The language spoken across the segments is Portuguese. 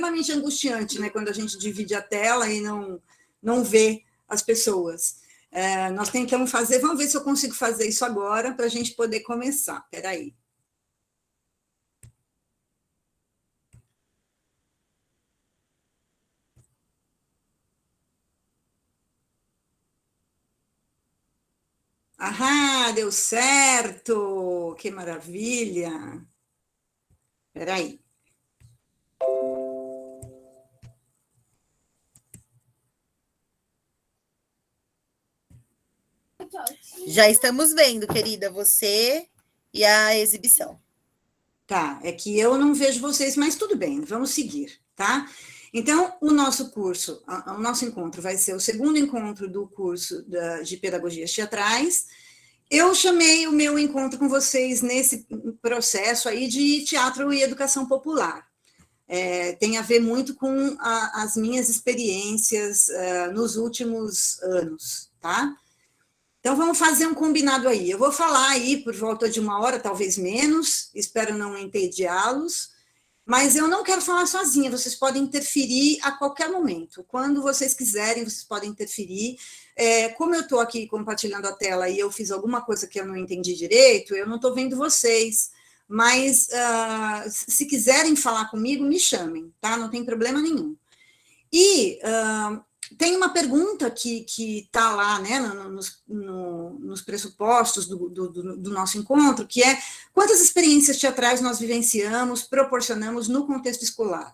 extremamente angustiante, né, quando a gente divide a tela e não vê as pessoas. Nós tentamos fazer, vamos ver se eu consigo fazer isso agora, para a gente poder começar. Espera aí. Ah, deu certo! Que maravilha! Espera aí. Já estamos vendo, querida, você e a exibição. Tá, é que eu não vejo vocês, mas tudo bem, vamos seguir, tá? Então, o nosso curso, o nosso encontro vai ser o segundo encontro do curso de Pedagogias Teatrais. Eu chamei o meu encontro com vocês nesse processo aí de teatro e educação popular. Tem a ver muito com as minhas experiências nos últimos anos, tá? Então, vamos fazer um combinado aí. Eu vou falar aí por volta de 1 hora, talvez menos, espero não entediá-los, mas eu não quero falar sozinha, vocês podem interferir a qualquer momento. Quando vocês quiserem, vocês podem interferir. Como eu estou aqui compartilhando a tela e eu fiz alguma coisa que eu não entendi direito, eu não estou vendo vocês, mas se quiserem falar comigo, me chamem, tá? Não tem problema nenhum. E tem uma pergunta que está lá, né, nos pressupostos do nosso encontro, que é: quantas experiências teatrais nós vivenciamos, proporcionamos no contexto escolar?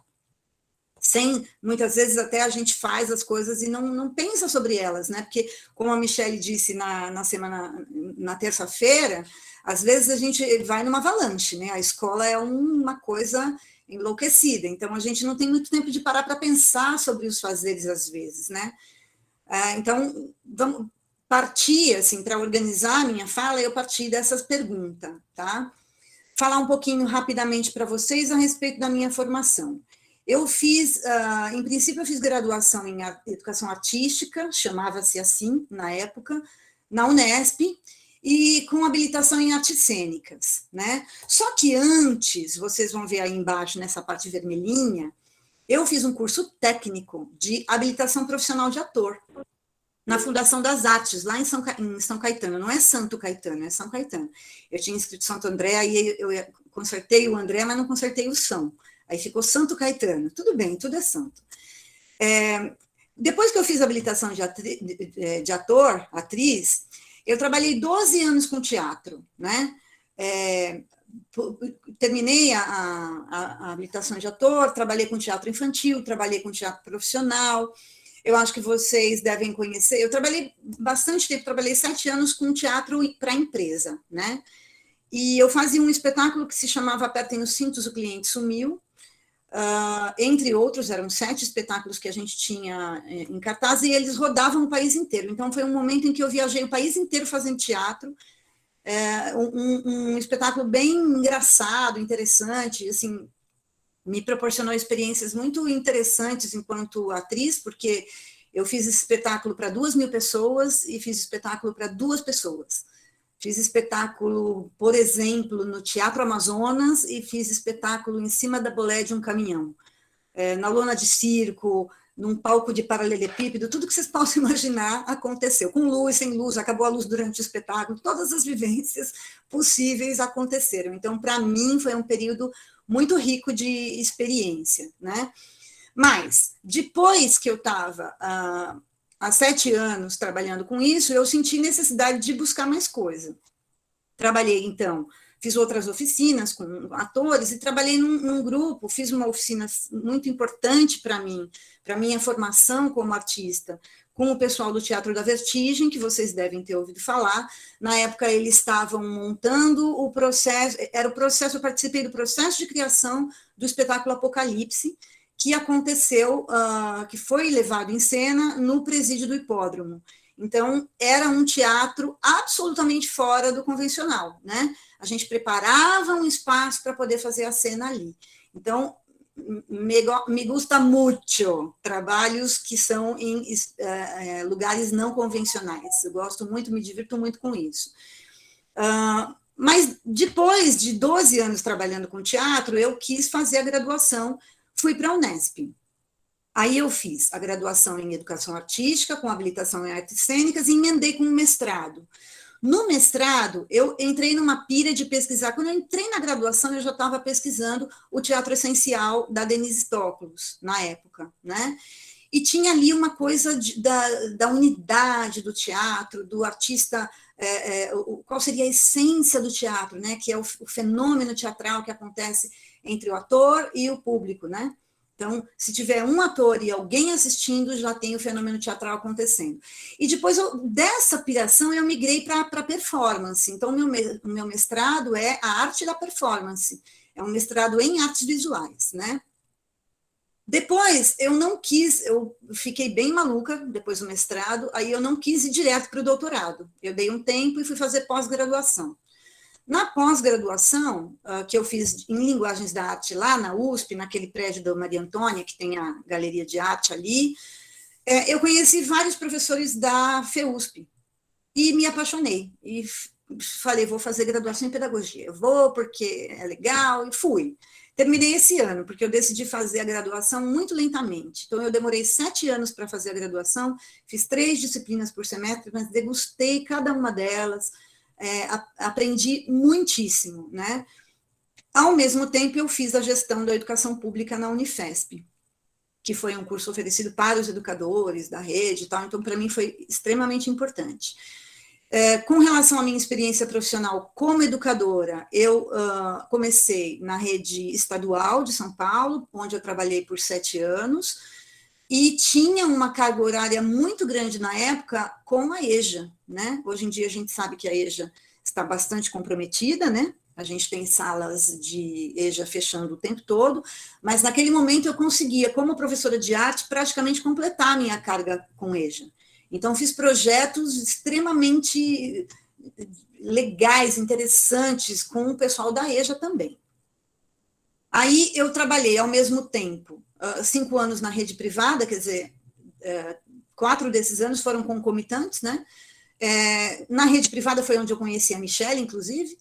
Muitas vezes até a gente faz as coisas e não pensa sobre elas, né? Porque, como a Michele disse na terça-feira, às vezes a gente vai numa avalanche, né? A escola é uma coisa enlouquecida, então a gente não tem muito tempo de parar para pensar sobre os fazeres às vezes, né? Então, vamos partir, assim, para organizar a minha fala, eu parti dessas perguntas, tá? Falar um pouquinho rapidamente para vocês a respeito da minha formação. Eu fiz, em princípio, eu fiz graduação em Educação Artística, chamava-se assim na época, na Unesp, e com habilitação em artes cênicas, né? Só que antes, vocês vão ver aí embaixo, nessa parte vermelhinha, eu fiz um curso técnico de habilitação profissional de ator, na Fundação das Artes, lá em São Caetano. Não é Santo Caetano, é São Caetano. Eu tinha inscrito Santo André, aí eu consertei o André, mas não consertei o São. Aí ficou Santo Caetano. Tudo bem, tudo é santo. Depois que eu fiz a habilitação de ator, atriz, eu trabalhei 12 anos com teatro, né? Terminei a habilitação de ator, trabalhei com teatro infantil, trabalhei com teatro profissional. Eu acho que vocês devem conhecer. Eu trabalhei bastante tempo, trabalhei 7 anos com teatro para empresa, né? E eu fazia um espetáculo que se chamava Apertem os Cintos, o Cliente Sumiu. Entre outros, eram 7 espetáculos que a gente tinha em cartaz, e eles rodavam o país inteiro. Então, foi um momento em que eu viajei o país inteiro fazendo teatro, um espetáculo bem engraçado, interessante, assim, me proporcionou experiências muito interessantes enquanto atriz, porque eu fiz espetáculo para 2.000 pessoas e fiz espetáculo para 2 pessoas. Fiz espetáculo, por exemplo, no Teatro Amazonas, e fiz espetáculo em cima da bolé de um caminhão, na lona de circo, num palco de paralelepípedo, tudo que vocês possam imaginar aconteceu, com luz, sem luz, acabou a luz durante o espetáculo, todas as vivências possíveis aconteceram. Então, para mim, foi um período muito rico de experiência, né? Mas, depois que eu estava há 7 anos trabalhando com isso, eu senti necessidade de buscar mais coisa. Trabalhei, então, fiz outras oficinas com atores e trabalhei num grupo, fiz uma oficina muito importante para mim, para minha formação como artista, com o pessoal do Teatro da Vertigem, que vocês devem ter ouvido falar. Na época, eles estavam montando o processo, eu participei do processo de criação do espetáculo Apocalipse, que aconteceu, que foi levado em cena no presídio do Hipódromo. Então, era um teatro absolutamente fora do convencional, né? A gente preparava um espaço para poder fazer a cena ali. Então, me gusta muito trabalhos que são em lugares não convencionais. Eu gosto muito, me divirto muito com isso. Mas depois de 12 anos trabalhando com teatro, eu quis fazer a graduação fui para a Unesp. Aí eu fiz a graduação em Educação Artística, com habilitação em Artes Cênicas, e emendei com um mestrado. No mestrado, eu entrei numa pira de pesquisar. Quando eu entrei na graduação, eu já estava pesquisando o Teatro Essencial da Denise Tóculos, na época, né? E tinha ali uma coisa da unidade do teatro, do artista, qual seria a essência do teatro, né? Que é o fenômeno teatral que acontece entre o ator e o público, né? Então, se tiver um ator e alguém assistindo, já tem o fenômeno teatral acontecendo. E depois, dessa piração, eu migrei para performance. Então, o meu mestrado é a arte da performance. É um mestrado em artes visuais, né? Depois, eu fiquei bem maluca depois do mestrado, aí eu não quis ir direto para o doutorado. Eu dei um tempo e fui fazer pós-graduação. Na pós-graduação, que eu fiz em Linguagens da Arte lá na USP, naquele prédio da Maria Antônia, que tem a Galeria de Arte ali, eu conheci vários professores da FEUSP e me apaixonei. E falei, vou fazer graduação em Pedagogia. Eu vou porque é legal, e fui. Terminei esse ano, porque eu decidi fazer a graduação muito lentamente. Então, eu demorei 7 anos para fazer a graduação, fiz 3 disciplinas por semestre, mas degustei cada uma delas, aprendi muitíssimo, né? Ao mesmo tempo, eu fiz a gestão da educação pública na Unifesp, que foi um curso oferecido para os educadores da rede e tal, então, para mim, foi extremamente importante. Com relação à minha experiência profissional como educadora, eu comecei na rede estadual de São Paulo, onde eu trabalhei por 7 anos, e tinha uma carga horária muito grande na época com a EJA, né? Hoje em dia a gente sabe que a EJA está bastante comprometida, né? A gente tem salas de EJA fechando o tempo todo, mas naquele momento eu conseguia, como professora de arte, praticamente completar a minha carga com EJA. Então, fiz projetos extremamente legais, interessantes, com o pessoal da EJA também. Aí, eu trabalhei, ao mesmo tempo, 5 anos na rede privada, quer dizer, 4 desses anos foram concomitantes, né? Na rede privada foi onde eu conheci a Michelle, inclusive,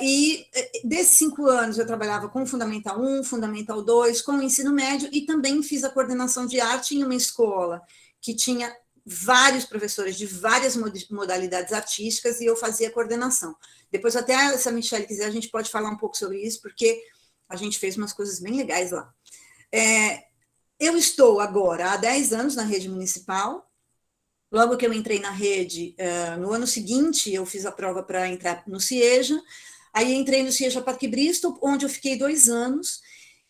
e desses 5 anos eu trabalhava com Fundamental 1, Fundamental 2, com o ensino médio, e também fiz a coordenação de arte em uma escola que tinha vários professores de várias modalidades artísticas, e eu fazia coordenação. Depois, até se a Michelle quiser, a gente pode falar um pouco sobre isso, porque a gente fez umas coisas bem legais lá. Eu estou agora há 10 anos na rede municipal. Logo que eu entrei na rede, no ano seguinte, eu fiz a prova para entrar no CIEJA, aí entrei no CIEJA Parque Bristol, onde eu fiquei 2 anos,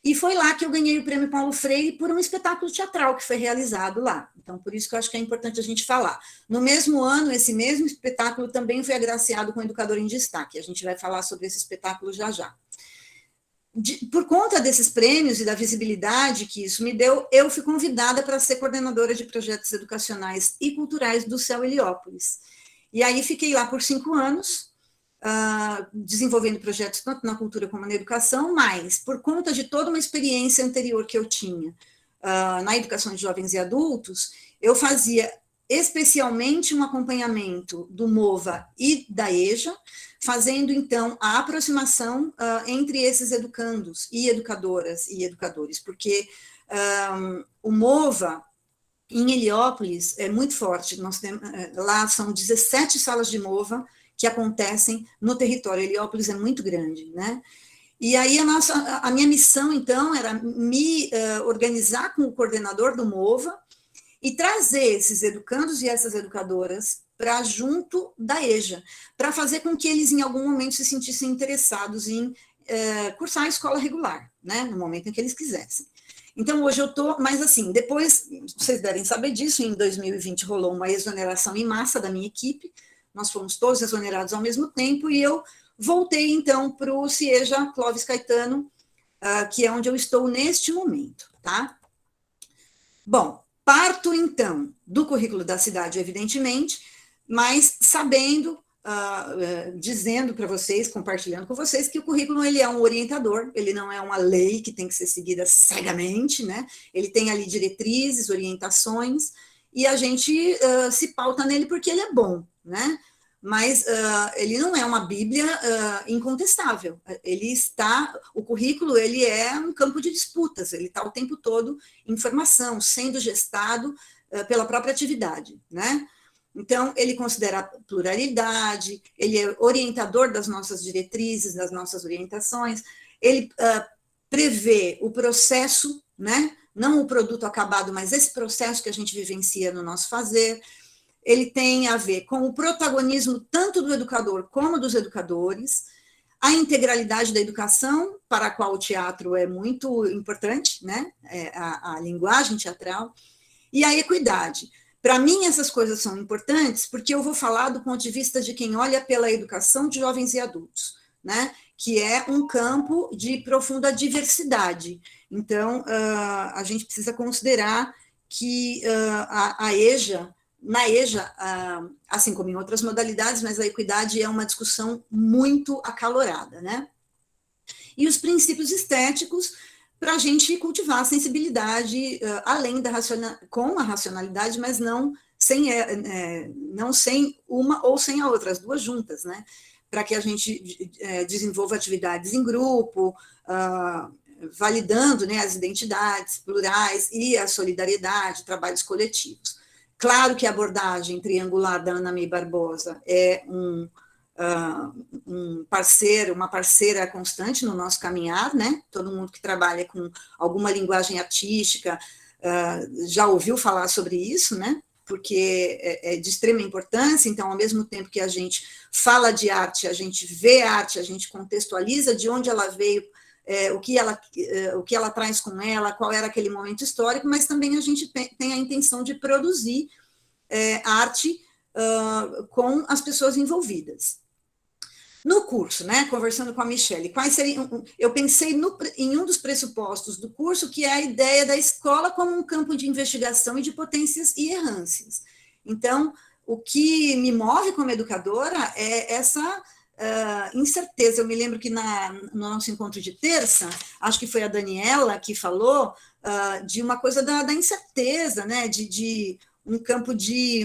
e foi lá que eu ganhei o Prêmio Paulo Freire por um espetáculo teatral que foi realizado lá. Então, por isso que eu acho que é importante a gente falar. No mesmo ano, esse mesmo espetáculo também foi agraciado com Educador em Destaque. A gente vai falar sobre esse espetáculo já já. Por conta desses prêmios e da visibilidade que isso me deu, eu fui convidada para ser coordenadora de projetos educacionais e culturais do CEL Heliópolis. E aí fiquei lá por 5 anos, desenvolvendo projetos tanto na cultura como na educação, mas por conta de toda uma experiência anterior que eu tinha na educação de jovens e adultos, eu fazia especialmente um acompanhamento do MOVA e da EJA, fazendo, então, a aproximação entre esses educandos e educadoras e educadores, porque o MOVA, em Heliópolis, é muito forte. Nós temos, lá são 17 salas de MOVA que acontecem no território. Heliópolis é muito grande, né? E aí a minha missão, então, era me organizar com o coordenador do MOVA e trazer esses educandos e essas educadoras para junto da EJA, para fazer com que eles, em algum momento, se sentissem interessados em cursar a escola regular, né, no momento em que eles quisessem. Então, hoje eu estou, mas assim, depois, vocês devem saber disso, em 2020 rolou uma exoneração em massa da minha equipe, nós fomos todos exonerados ao mesmo tempo, e eu voltei, então, para o CIEJA Clóvis Caetano, que é onde eu estou neste momento, tá? Bom, parto, então, do currículo da cidade, evidentemente, mas sabendo, dizendo para vocês, compartilhando com vocês, que o currículo ele é um orientador, ele não é uma lei que tem que ser seguida cegamente, né? Ele tem ali diretrizes, orientações, e a gente se pauta nele porque ele é bom, né? mas ele não é uma Bíblia incontestável. O currículo ele é um campo de disputas, ele está o tempo todo em formação, sendo gestado pela própria atividade, né? Então, ele considera a pluralidade, ele é orientador das nossas diretrizes, das nossas orientações, ele prevê o processo, né? Não o produto acabado, mas esse processo que a gente vivencia no nosso fazer. Ele tem a ver com o protagonismo tanto do educador como dos educadores, a integralidade da educação, para a qual o teatro é muito importante, né? A linguagem teatral, e a equidade. Para mim, essas coisas são importantes porque eu vou falar do ponto de vista de quem olha pela educação de jovens e adultos, né? Que é um campo de profunda diversidade. Então, a gente precisa considerar que a EJA, na EJA, assim como em outras modalidades, mas a equidade é uma discussão muito acalorada, né? E os princípios estéticos para a gente cultivar a sensibilidade além com a racionalidade, mas não sem uma ou sem a outra, as duas juntas, né? Para que a gente desenvolva atividades em grupo, validando, né, as identidades plurais e a solidariedade, trabalhos coletivos. Claro que a abordagem triangular da Ana May Barbosa é uma parceira constante no nosso caminhar, né? Todo mundo que trabalha com alguma linguagem artística já ouviu falar sobre isso, né? Porque é de extrema importância. Então, ao mesmo tempo que a gente fala de arte, a gente vê arte, a gente contextualiza de onde ela veio, o que ela traz com ela, qual era aquele momento histórico, mas também a gente tem a intenção de produzir arte com as pessoas envolvidas. No curso, né, conversando com a Michele, eu pensei em um dos pressupostos do curso, que é a ideia da escola como um campo de investigação e de potências e errâncias. Então, o que me move como educadora é essa incerteza. Eu me lembro que no nosso encontro de terça, acho que foi a Daniela que falou de uma coisa da incerteza, né, de um campo de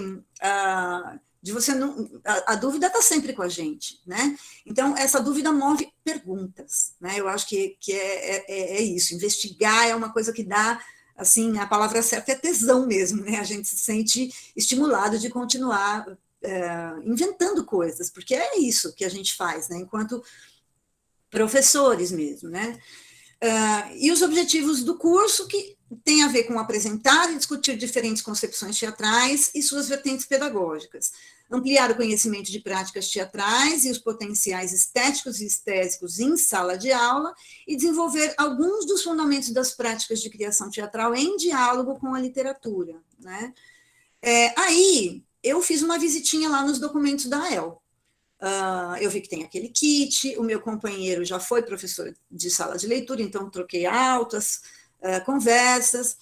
você não. A dúvida está sempre com a gente, né? Então, essa dúvida move perguntas, né? Eu acho que é isso. Investigar é uma coisa que dá, assim, a palavra certa é tesão mesmo, né? A gente se sente estimulado de continuar inventando coisas, porque é isso que a gente faz, né? Enquanto professores mesmo, né? E os objetivos do curso, que tem a ver com apresentar e discutir diferentes concepções teatrais e suas vertentes pedagógicas, ampliar o conhecimento de práticas teatrais e os potenciais estéticos e estésicos em sala de aula e desenvolver alguns dos fundamentos das práticas de criação teatral em diálogo com a literatura, né? Aí, eu fiz uma visitinha lá nos documentos da AEL. Eu vi que tem aquele kit, o meu companheiro já foi professor de sala de leitura, então troquei altas conversas,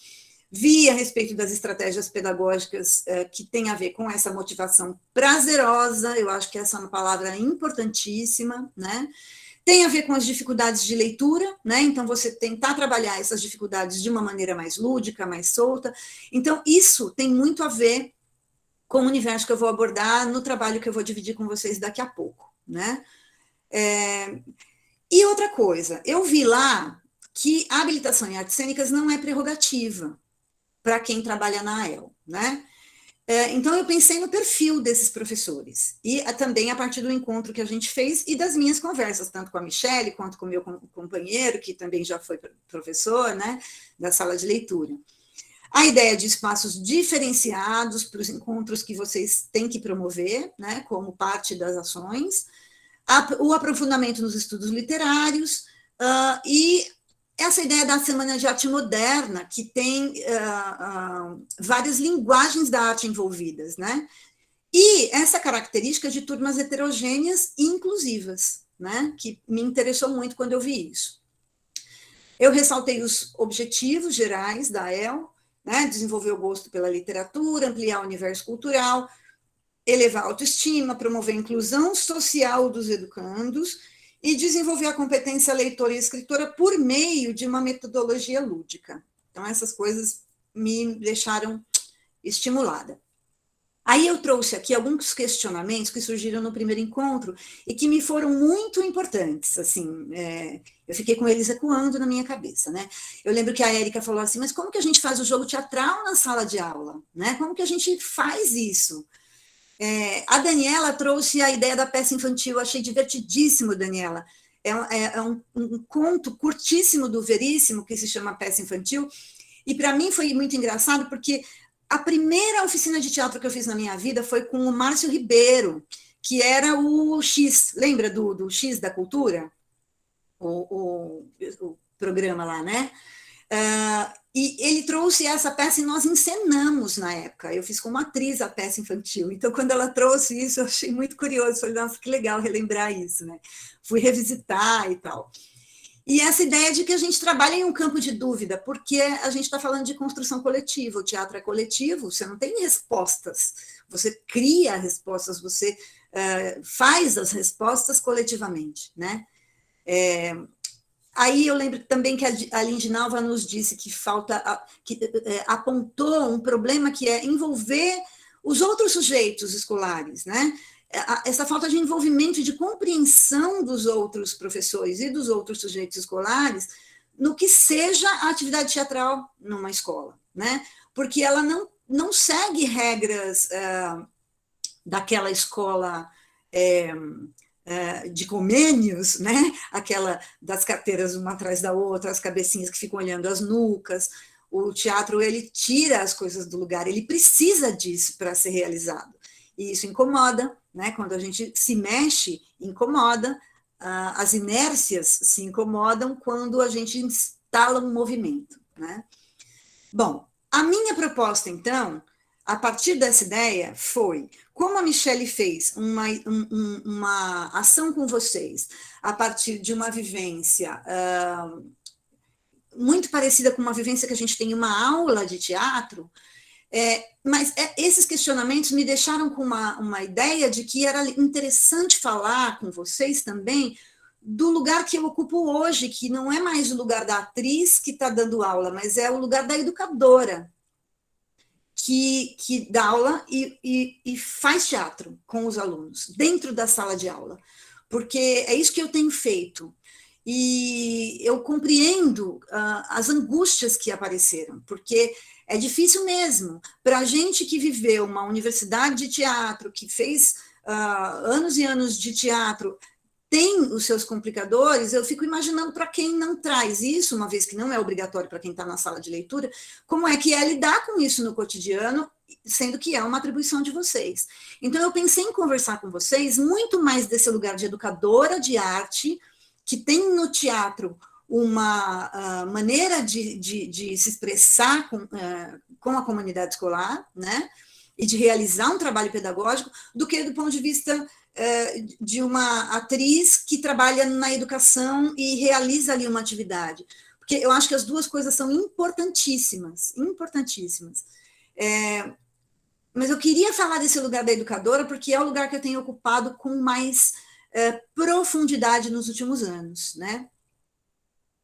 vi a respeito das estratégias pedagógicas que tem a ver com essa motivação prazerosa, eu acho que essa é uma palavra importantíssima, né? Tem a ver com as dificuldades de leitura, né? Então, você tentar trabalhar essas dificuldades de uma maneira mais lúdica, mais solta. Então, isso tem muito a ver com o universo que eu vou abordar no trabalho que eu vou dividir com vocês daqui a pouco, né? E outra coisa, eu vi lá que a habilitação em artes cênicas não é prerrogativa para quem trabalha na AEL, né? Então, eu pensei no perfil desses professores, e também a partir do encontro que a gente fez e das minhas conversas, tanto com a Michele, quanto com o meu companheiro, que também já foi professor, né, da sala de leitura. A ideia de espaços diferenciados para os encontros que vocês têm que promover, né, como parte das ações, o aprofundamento nos estudos literários, e essa ideia da Semana de Arte Moderna, que tem várias linguagens da arte envolvidas, né? E essa característica de turmas heterogêneas e inclusivas, né? Que me interessou muito quando eu vi isso. Eu ressaltei os objetivos gerais da AEL, né? Desenvolver o gosto pela literatura, ampliar o universo cultural, elevar a autoestima, promover a inclusão social dos educandos e desenvolver a competência leitora e escritora por meio de uma metodologia lúdica. Então, essas coisas me deixaram estimulada. Aí eu trouxe aqui alguns questionamentos que surgiram no primeiro encontro e que me foram muito importantes, assim, eu fiquei com eles ecoando na minha cabeça, né? Eu lembro que a Érica falou assim, mas como que a gente faz o jogo teatral na sala de aula, né? Como que a gente faz isso? A Daniela trouxe a ideia da peça infantil, eu achei divertidíssimo, Daniela. Um conto curtíssimo do Veríssimo, que se chama Peça Infantil, e para mim foi muito engraçado, porque a primeira oficina de teatro que eu fiz na minha vida foi com o Márcio Ribeiro, que era o X, lembra do X da Cultura? O programa lá, né? E ele trouxe essa peça e nós encenamos na época. Eu fiz como atriz a peça infantil. Então, quando ela trouxe isso, eu achei muito curioso. Falei, nossa, que legal relembrar isso, né? Fui revisitar e tal. E essa ideia de que a gente trabalha em um campo de dúvida, porque a gente está falando de construção coletiva, o teatro é coletivo, você não tem respostas, você cria respostas, você faz as respostas coletivamente, né? Aí eu lembro também que a Lindinalva nos disse que apontou um problema que é envolver os outros sujeitos escolares, né? Essa falta de envolvimento e de compreensão dos outros professores e dos outros sujeitos escolares no que seja a atividade teatral numa escola, né? Porque ela não segue regras daquela escola de comênios, né? Aquela das carteiras uma atrás da outra, as cabecinhas que ficam olhando as nucas. O teatro, ele tira as coisas do lugar, ele precisa disso para ser realizado. E isso incomoda, né? Quando a gente se mexe, incomoda, as inércias se incomodam quando a gente instala um movimento, né? Bom, a minha proposta, então, a partir dessa ideia, foi, como a Michele fez uma ação com vocês, a partir de uma vivência muito parecida com uma vivência que a gente tem em uma aula de teatro, mas esses questionamentos me deixaram com uma ideia de que era interessante falar com vocês também do lugar que eu ocupo hoje, que não é mais o lugar da atriz que está dando aula, mas é o lugar da educadora, que dá aula e faz teatro com os alunos, dentro da sala de aula, porque é isso que eu tenho feito. E eu compreendo as angústias que apareceram, porque é difícil mesmo. Para a gente que viveu uma universidade de teatro, que fez anos e anos de teatro, tem os seus complicadores, eu fico imaginando para quem não traz isso, uma vez que não é obrigatório para quem está na sala de leitura, como é que é lidar com isso no cotidiano, sendo que é uma atribuição de vocês. Então, eu pensei em conversar com vocês muito mais desse lugar de educadora de arte, que tem no teatro uma maneira de se expressar com a comunidade escolar, né? E de realizar um trabalho pedagógico, do que do ponto de vista de uma atriz que trabalha na educação e realiza ali uma atividade. Porque eu acho que as duas coisas são importantíssimas, importantíssimas. Mas eu queria falar desse lugar da educadora, porque é o lugar que eu tenho ocupado com mais profundidade nos últimos anos, né?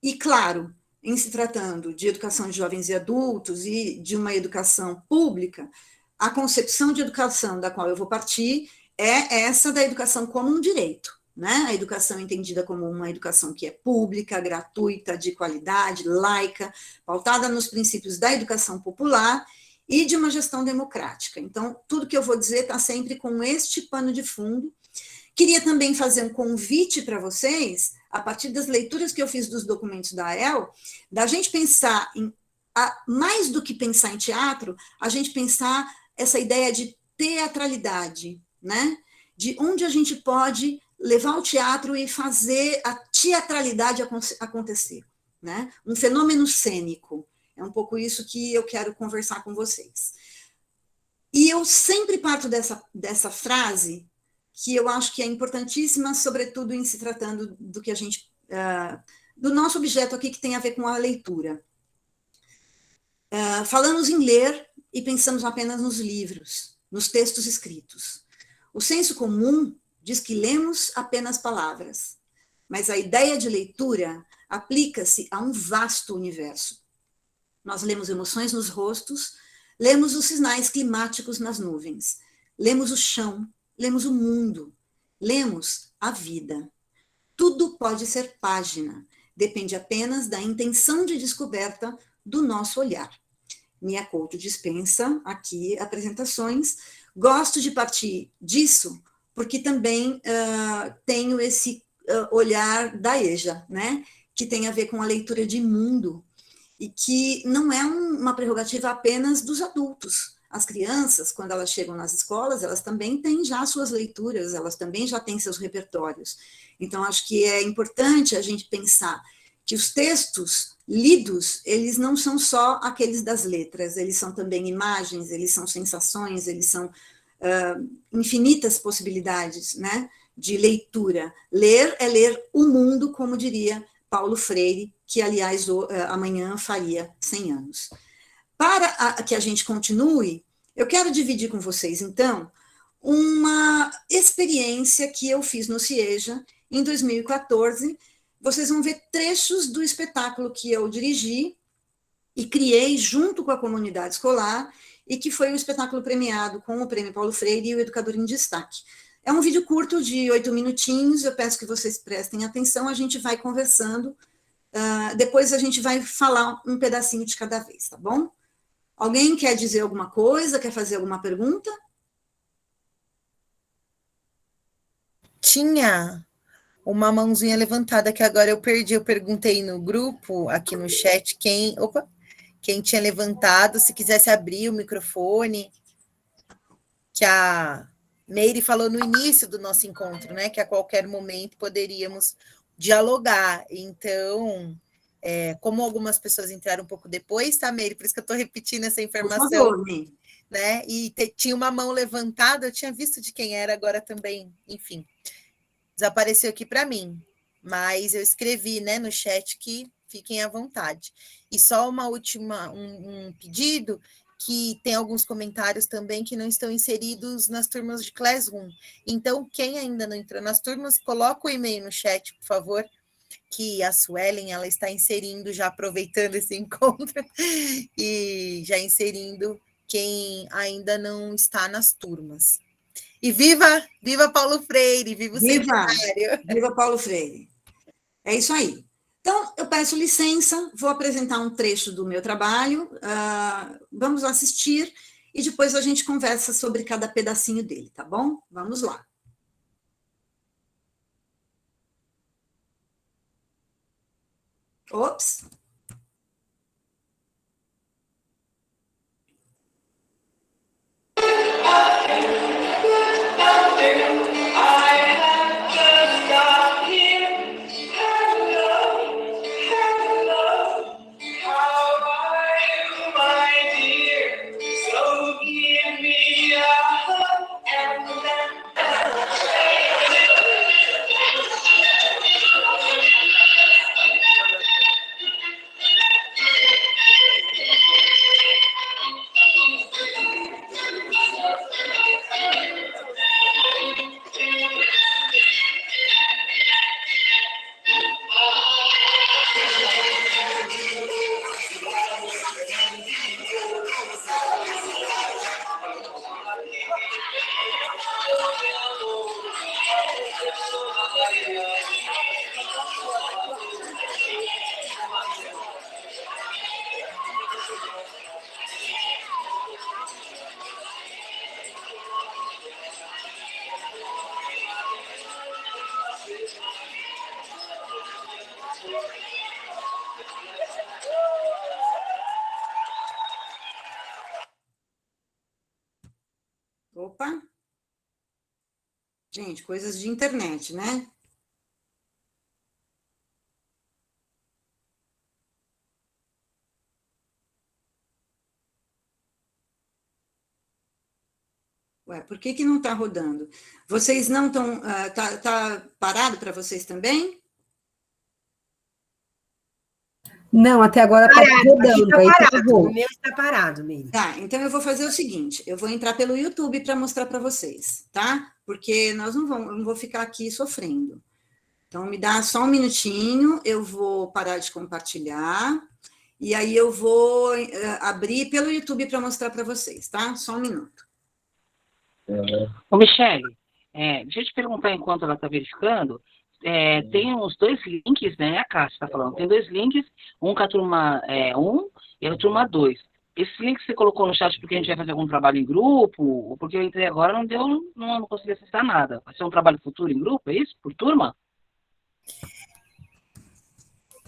E, claro, em se tratando de educação de jovens e adultos e de uma educação pública, a concepção de educação da qual eu vou partir é essa da educação como um direito, né? A educação entendida como uma educação que é pública, gratuita, de qualidade, laica, pautada nos princípios da educação popular e de uma gestão democrática. Então, tudo que eu vou dizer está sempre com este pano de fundo. Queria também fazer um convite para vocês, a partir das leituras que eu fiz dos documentos da AEL, da gente pensar mais do que pensar em teatro, a gente pensar essa ideia de teatralidade, né? De onde a gente pode levar o teatro e fazer a teatralidade acontecer, né? Um fenômeno cênico. É um pouco isso que eu quero conversar com vocês. E eu sempre parto dessa frase, que eu acho que é importantíssima, sobretudo em se tratando do que a gente, do nosso objeto aqui, que tem a ver com a leitura. Falamos em ler e pensamos apenas nos livros, nos textos escritos. O senso comum diz que lemos apenas palavras, mas a ideia de leitura aplica-se a um vasto universo. Nós lemos emoções nos rostos, lemos os sinais climáticos nas nuvens, lemos o chão, lemos o mundo, lemos a vida. Tudo pode ser página, depende apenas da intenção de descoberta do nosso olhar. Mia Couto dispensa aqui apresentações. Gosto de partir disso, porque também tenho esse olhar da EJA, né? Que tem a ver com a leitura de mundo, e que não é uma prerrogativa apenas dos adultos. As crianças, quando elas chegam nas escolas, elas também têm já suas leituras, elas também já têm seus repertórios. Então, acho que é importante a gente pensar que os textos lidos, eles não são só aqueles das letras, eles são também imagens, eles são sensações, eles são infinitas possibilidades, né, de leitura. Ler é ler o mundo, como diria Paulo Freire, que, aliás, amanhã faria 100 anos. Para que a gente continue, eu quero dividir com vocês, então, uma experiência que eu fiz no CIEJA em 2014. Vocês vão ver trechos do espetáculo que eu dirigi e criei junto com a comunidade escolar, e que foi um espetáculo premiado com o Prêmio Paulo Freire e o Educador em Destaque. É um vídeo curto de 8 minutinhos, eu peço que vocês prestem atenção, a gente vai conversando, depois a gente vai falar um pedacinho de cada vez, tá bom? Alguém quer dizer alguma coisa, quer fazer alguma pergunta? Tinha uma mãozinha levantada que agora eu perdi. Eu perguntei no grupo, aqui no chat, quem tinha levantado, se quisesse abrir o microfone, que a Meire falou no início do nosso encontro, né? Que a qualquer momento poderíamos dialogar. Então, como algumas pessoas entraram um pouco depois, tá, Meire? Por isso que eu estou repetindo essa informação. Por favor, Meire. Né? E tinha uma mão levantada, eu tinha visto de quem era, agora também, enfim, desapareceu aqui para mim. Mas eu escrevi, né, no chat que fiquem à vontade. E só uma última, um pedido, que tem alguns comentários também que não estão inseridos nas turmas de Classroom. Então, quem ainda não entrou nas turmas, coloca o e-mail no chat, por favor, que a Suelen, ela está inserindo, já aproveitando esse encontro, e já inserindo quem ainda não está nas turmas. E viva Paulo Freire, viva o centenário. Viva Paulo Freire. É isso aí. Então, eu peço licença, vou apresentar um trecho do meu trabalho, vamos assistir, e depois a gente conversa sobre cada pedacinho dele, tá bom? Vamos lá. Ops. Opa. Gente, coisas de internet, né? Ué, por que não está rodando? Vocês não estão... Tá parado para vocês também? Não, até agora está rodando. Tá parado, o meu está parado, Meire. Tá, então eu vou fazer o seguinte, eu vou entrar pelo YouTube para mostrar para vocês, tá? Porque nós eu não vou ficar aqui sofrendo. Então, me dá só um minutinho, eu vou parar de compartilhar, e aí eu vou abrir pelo YouTube para mostrar para vocês, tá? Só um minuto. Ô, Michele, deixa eu te perguntar enquanto ela está verificando. Tem uns 2 links, né? A Cássia está falando. Tem 2 links, um com a turma 1 e a turma 2. Esse link você colocou no chat porque a gente vai fazer algum trabalho em grupo? Ou porque eu entrei agora não consegui acessar nada? Vai ser um trabalho futuro em grupo, é isso? Por turma?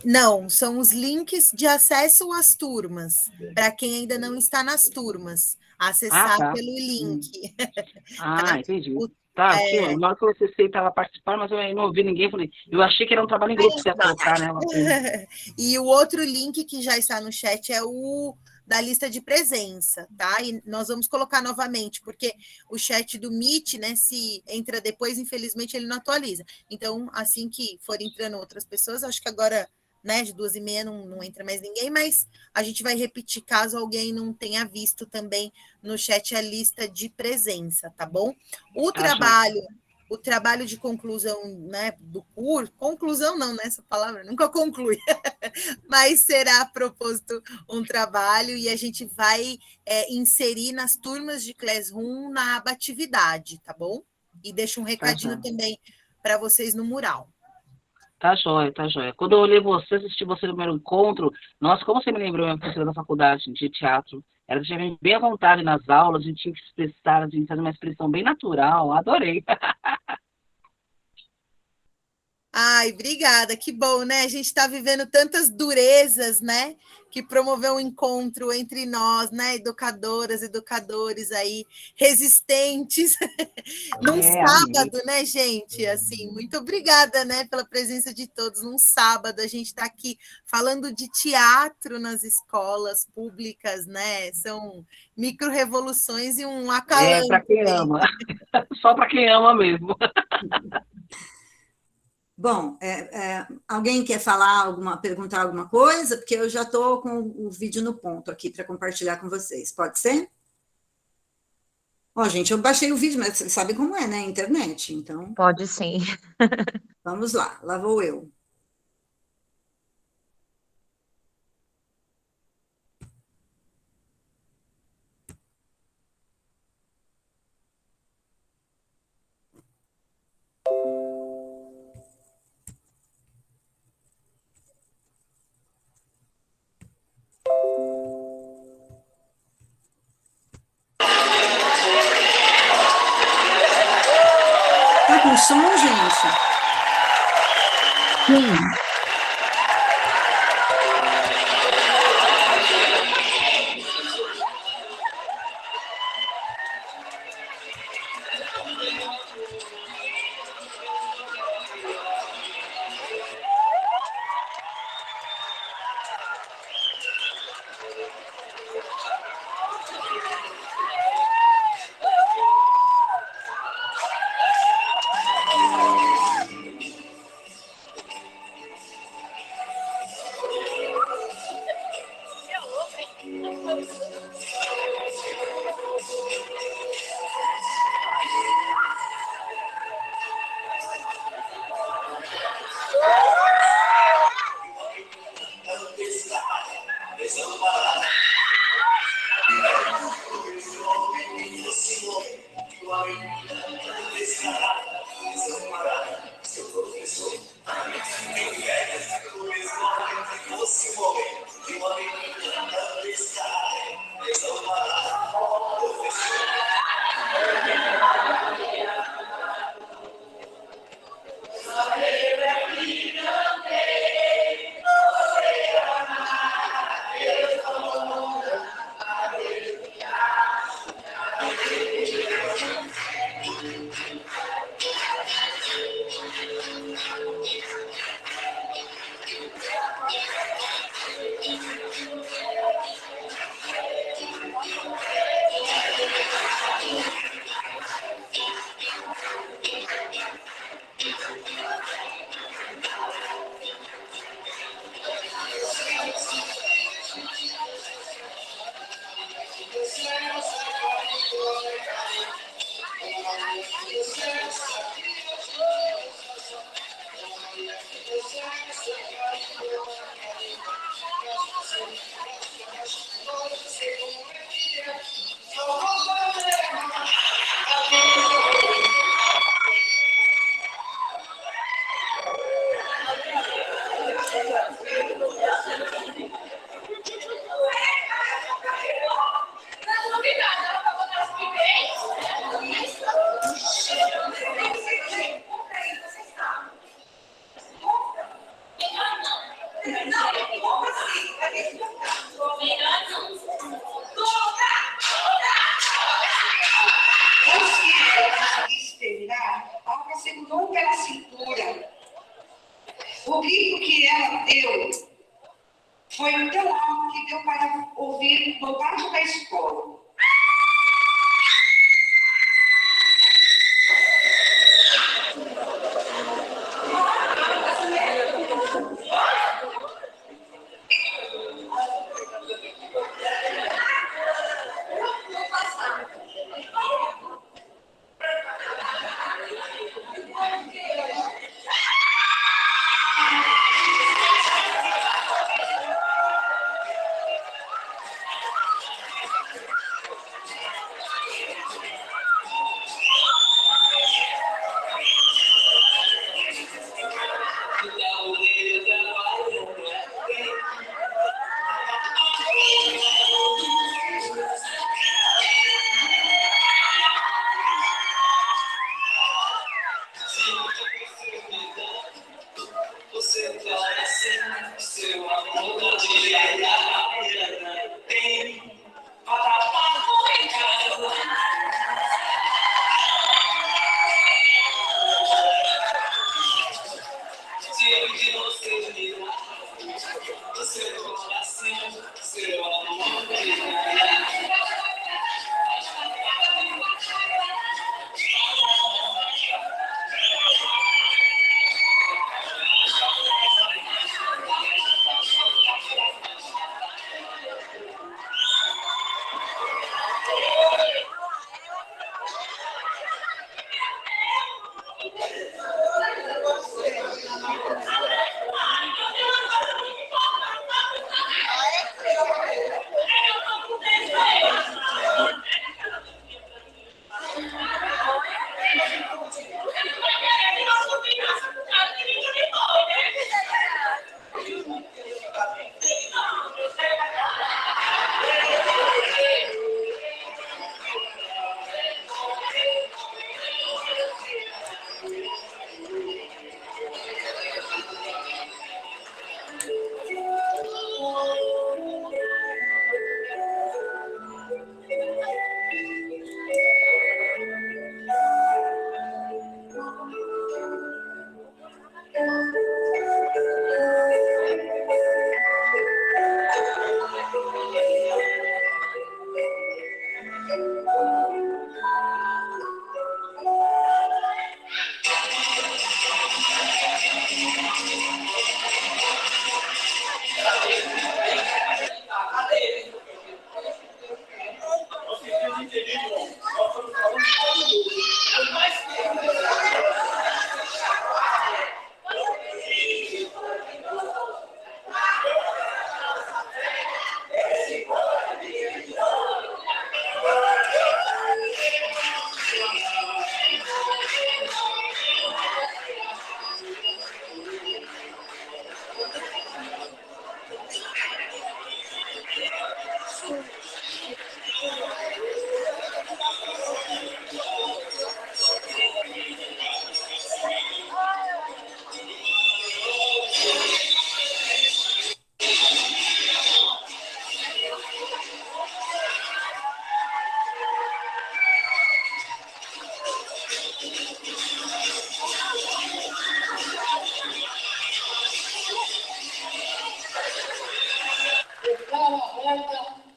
Não, são os links de acesso às turmas, para quem ainda não está nas turmas, acessar Tá. pelo link. Entendi. O- Tá, na hora que eu acessei, estava participando, mas eu não ouvi ninguém. Falei, eu achei que era um trabalho em grupo que você ia colocar, né? E o outro link que já está no chat é o da lista de presença, tá? E nós vamos colocar novamente, porque o chat do Meet, né, se entra depois, infelizmente, ele não atualiza. Então, assim que for entrando outras pessoas, acho que agora, né, de 2h30 não entra mais ninguém, mas a gente vai repetir caso alguém não tenha visto também no chat a lista de presença, tá bom? O trabalho de conclusão, né, do curso, conclusão não, né, essa palavra nunca conclui, mas será proposto um trabalho e a gente vai inserir nas turmas de Classroom na aba atividade, tá bom? E deixa um recadinho também para vocês no mural. Tá joia, tá joia. Quando eu olhei você, assisti você no meu encontro, nossa, como você me lembrou minha professora da faculdade de teatro. Ela deixava bem à vontade nas aulas, a gente tinha que expressar, a gente fazer uma expressão bem natural, adorei. Ai, obrigada, que bom, né? A gente está vivendo tantas durezas, né? Que promoveu um encontro entre nós, né? Educadoras, educadores aí, resistentes, num sábado, né, gente? Assim, muito obrigada, né, pela presença de todos num sábado. A gente está aqui falando de teatro nas escolas públicas, né? São micro-revoluções e um acalanto. Para quem ama. Só para quem ama mesmo. Bom, alguém quer perguntar alguma coisa? Porque eu já estou com o vídeo no ponto aqui para compartilhar com vocês. Pode ser? Gente, eu baixei o vídeo, mas vocês sabem como é, né? Internet, então... Pode sim. Vamos lá vou eu. Tá com som, gente? Sim. foi tão alto que deu para ouvir no pátio da escola.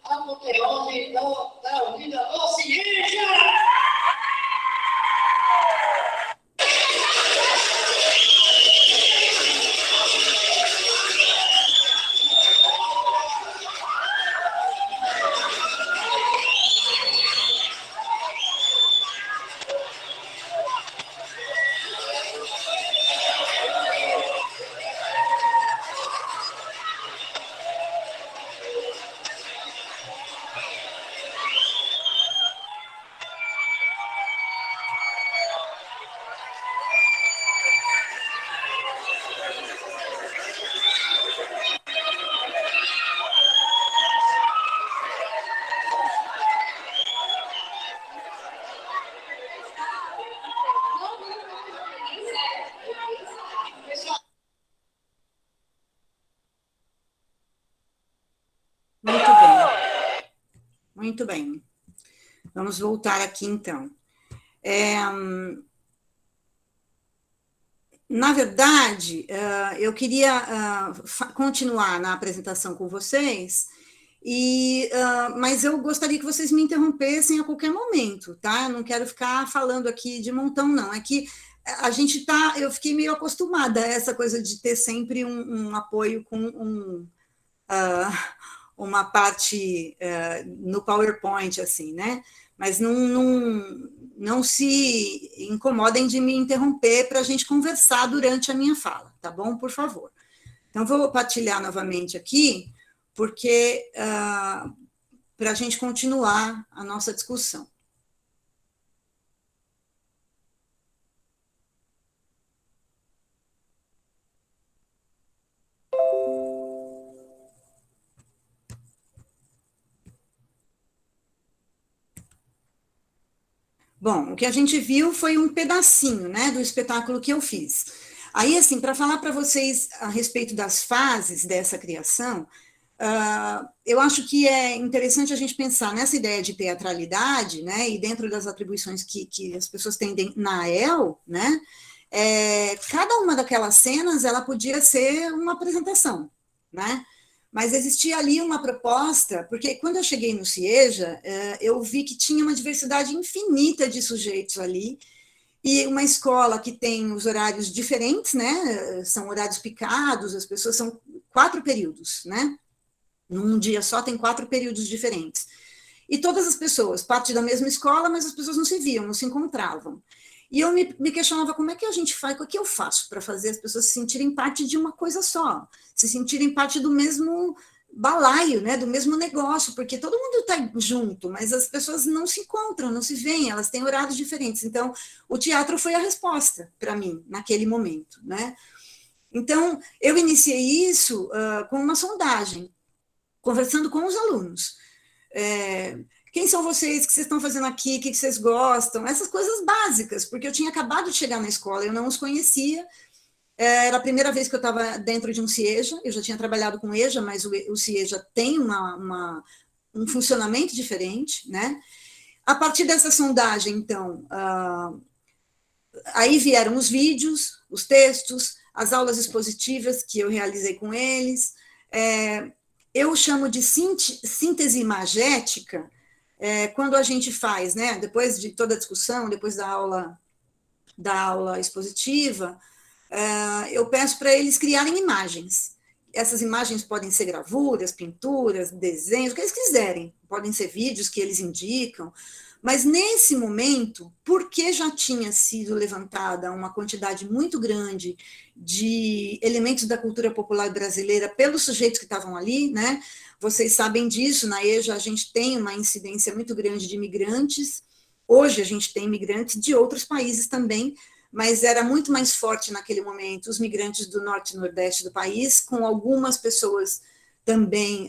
Apoteose da Unida do Ciência! Muito bem. Muito bem. Vamos voltar aqui, então. Na verdade, eu queria continuar na apresentação com vocês, mas eu gostaria que vocês me interrompessem a qualquer momento, tá? Eu não quero ficar falando aqui de montão, não. É que eu fiquei meio acostumada a essa coisa de ter sempre um apoio com uma parte no PowerPoint, assim, né? Mas não se incomodem de me interromper para a gente conversar durante a minha fala, tá bom? Por favor. Então, vou partilhar novamente aqui, porque para a gente continuar a nossa discussão. Bom, o que a gente viu foi um pedacinho, né, do espetáculo que eu fiz. Aí, assim, para falar para vocês a respeito das fases dessa criação, eu acho que é interessante a gente pensar nessa ideia de teatralidade, né, e dentro das atribuições que as pessoas têm na AEL, né, cada uma daquelas cenas, ela podia ser uma apresentação, né, mas existia ali uma proposta, porque quando eu cheguei no CIEJA, eu vi que tinha uma diversidade infinita de sujeitos ali, e uma escola que tem os horários diferentes, né, são horários picados, as pessoas são 4 períodos, né, num dia só tem 4 períodos diferentes. E todas as pessoas, parte da mesma escola, mas as pessoas não se viam, não se encontravam. E eu me questionava como é que a gente faz, o que eu faço para fazer as pessoas se sentirem parte de uma coisa só, se sentirem parte do mesmo balaio, né, do mesmo negócio, porque todo mundo está junto, mas as pessoas não se encontram, não se veem, elas têm horários diferentes. Então, o teatro foi a resposta para mim, naquele momento, né? Então, eu iniciei isso com uma sondagem, conversando com os alunos. Quem são vocês, o que vocês estão fazendo aqui, o que vocês gostam, essas coisas básicas, porque eu tinha acabado de chegar na escola, eu não os conhecia, era a primeira vez que eu estava dentro de um CIEJA, eu já tinha trabalhado com EJA, mas o CIEJA tem um funcionamento diferente, né? A partir dessa sondagem, então, aí vieram os vídeos, os textos, as aulas expositivas que eu realizei com eles, eu chamo de síntese imagética, quando a gente faz, né, depois de toda a discussão, depois da aula expositiva, eu peço para eles criarem imagens. Essas imagens podem ser gravuras, pinturas, desenhos, o que eles quiserem, podem ser vídeos que eles indicam, mas nesse momento, porque já tinha sido levantada uma quantidade muito grande de elementos da cultura popular brasileira pelos sujeitos que estavam ali, né? Vocês sabem disso, na EJA a gente tem uma incidência muito grande de imigrantes, hoje a gente tem imigrantes de outros países também, mas era muito mais forte naquele momento os migrantes do norte e nordeste do país, com algumas pessoas também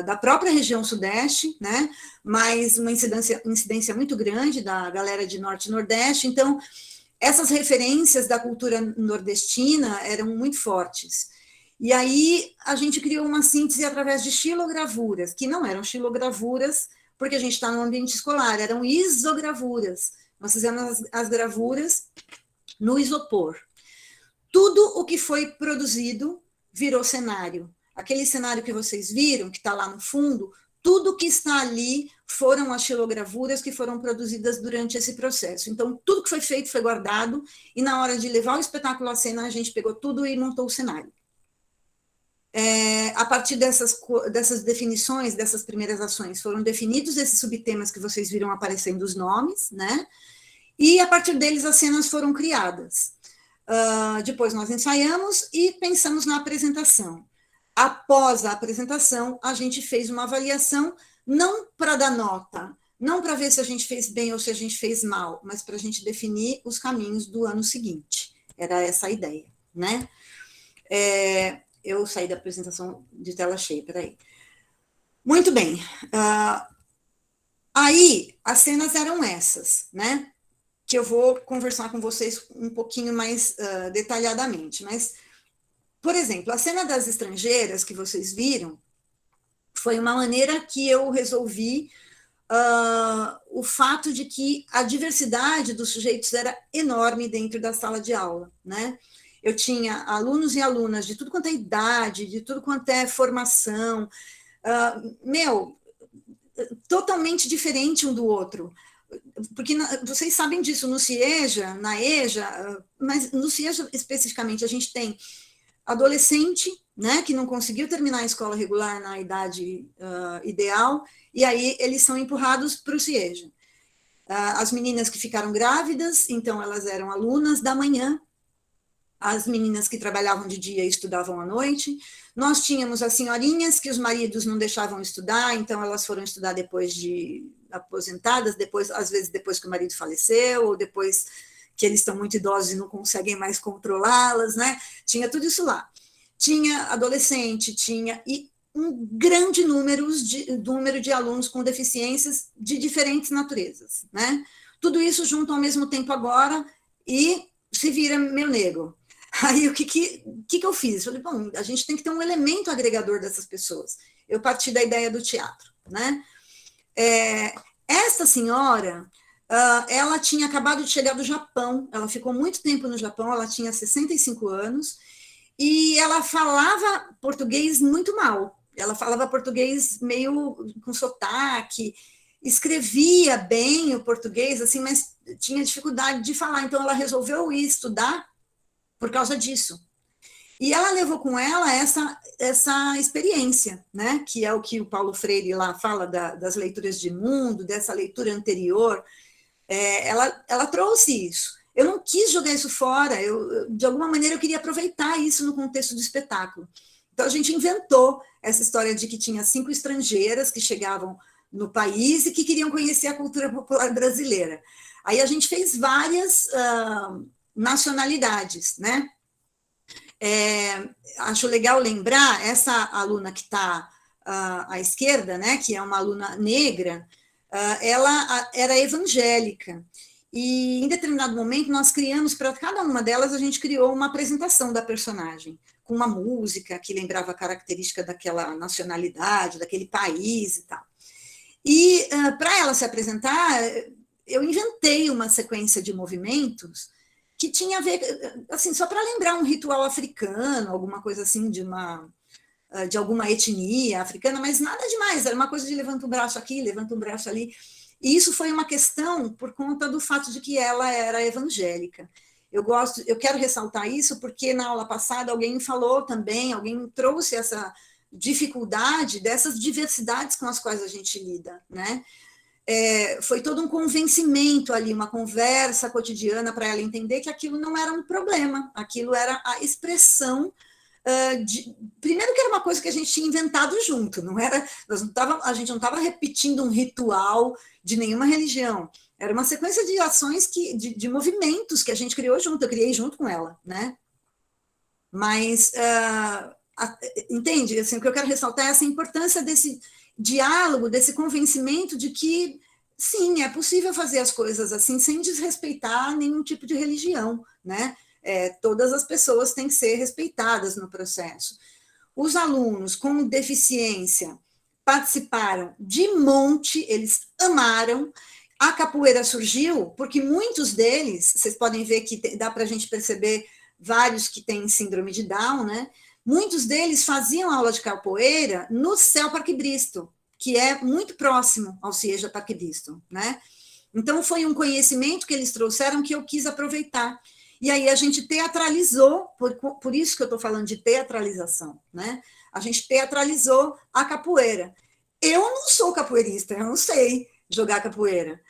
da própria região sudeste, né? Mas uma incidência muito grande da galera de norte e nordeste, então essas referências da cultura nordestina eram muito fortes. E aí a gente criou uma síntese através de xilogravuras, que não eram xilogravuras, porque a gente está no ambiente escolar, eram isogravuras. Nós fizemos as gravuras no isopor. Tudo o que foi produzido virou cenário. Aquele cenário que vocês viram, que está lá no fundo, tudo que está ali foram as xilogravuras que foram produzidas durante esse processo. Então, tudo que foi feito foi guardado, e na hora de levar o espetáculo à cena, a gente pegou tudo e montou o cenário. A partir dessas definições, dessas primeiras ações, foram definidos esses subtemas que vocês viram aparecendo os nomes, né? E a partir deles as cenas foram criadas. Depois nós ensaiamos e pensamos na apresentação. Após a apresentação, a gente fez uma avaliação, não para dar nota, não para ver se a gente fez bem ou se a gente fez mal, mas para a gente definir os caminhos do ano seguinte. Era essa a ideia, né? Eu saí da apresentação de tela cheia, peraí. Muito bem. Aí, as cenas eram essas, né? Que eu vou conversar com vocês um pouquinho mais detalhadamente. Mas, por exemplo, a cena das estrangeiras que vocês viram foi uma maneira que eu resolvi o fato de que a diversidade dos sujeitos era enorme dentro da sala de aula, né? eu tinha alunos e alunas de tudo quanto é idade, de tudo quanto é formação, totalmente diferente um do outro. Porque vocês sabem disso, no CIEJA, na EJA, mas no CIEJA especificamente, a gente tem adolescente, né, que não conseguiu terminar a escola regular na idade ideal, e aí eles são empurrados para o CIEJA. As meninas que ficaram grávidas, então elas eram alunas da manhã, as meninas que trabalhavam de dia e estudavam à noite. Nós tínhamos as senhorinhas que os maridos não deixavam estudar, então elas foram estudar depois de aposentadas, depois, às vezes depois que o marido faleceu, ou depois que eles estão muito idosos e não conseguem mais controlá-las, né? Tinha tudo isso lá. Tinha adolescente, tinha e um grande número de alunos com deficiências de diferentes naturezas, né? Tudo isso junto ao mesmo tempo agora e se vira meu nego. Aí o que eu fiz? Falei, bom, a gente tem que ter um elemento agregador dessas pessoas. Eu parti da ideia do teatro, né? Essa senhora, ela tinha acabado de chegar do Japão, ela ficou muito tempo no Japão, ela tinha 65 anos, e ela falava português muito mal. Ela falava português meio com sotaque, escrevia bem o português, assim, mas tinha dificuldade de falar. Então, ela resolveu ir estudar por causa disso. E ela levou com ela essa experiência, né? Que é o que o Paulo Freire lá fala das leituras de mundo, dessa leitura anterior. Ela trouxe isso. Eu não quis jogar isso fora, de alguma maneira eu queria aproveitar isso no contexto do espetáculo. Então, a gente inventou essa história de que tinha 5 estrangeiras que chegavam no país e que queriam conhecer a cultura popular brasileira. Aí a gente fez várias nacionalidades, né? Acho legal lembrar, essa aluna que está à esquerda, né, que é uma aluna negra, ela era evangélica, e em determinado momento nós criamos, para cada uma delas, a gente criou uma apresentação da personagem, com uma música que lembrava a característica daquela nacionalidade, daquele país e tal. E para ela se apresentar, eu inventei uma sequência de movimentos que tinha a ver, assim, só para lembrar um ritual africano, alguma coisa assim de alguma etnia africana, mas nada demais, era uma coisa de levanta um braço aqui, levanta um braço ali. E isso foi uma questão por conta do fato de que ela era evangélica. Eu quero ressaltar isso porque na aula passada alguém falou também, alguém trouxe essa dificuldade dessas diversidades com as quais a gente lida, né? Foi todo um convencimento ali, uma conversa cotidiana para ela entender que aquilo não era um problema, aquilo era a expressão primeiro que era uma coisa que a gente tinha inventado junto, não era, a gente não estava repetindo um ritual de nenhuma religião, era uma sequência de ações, de movimentos que a gente criou junto, eu criei junto com ela, né? Mas, entende? Assim, o que eu quero ressaltar é essa importância desse diálogo, desse convencimento de que, sim, é possível fazer as coisas assim, sem desrespeitar nenhum tipo de religião, né? Todas as pessoas têm que ser respeitadas no processo. Os alunos com deficiência participaram de monte, eles amaram. A capoeira surgiu porque muitos deles, vocês podem ver que dá para a gente perceber vários que têm síndrome de Down, né? Muitos deles faziam aula de capoeira no CEL Parque Bristol, que é muito próximo ao CIEJA Parque Bristol, né? Então, foi um conhecimento que eles trouxeram que eu quis aproveitar. E aí a gente teatralizou, por isso que eu estou falando de teatralização, né? A gente teatralizou a capoeira. Eu não sou capoeirista, eu não sei jogar capoeira,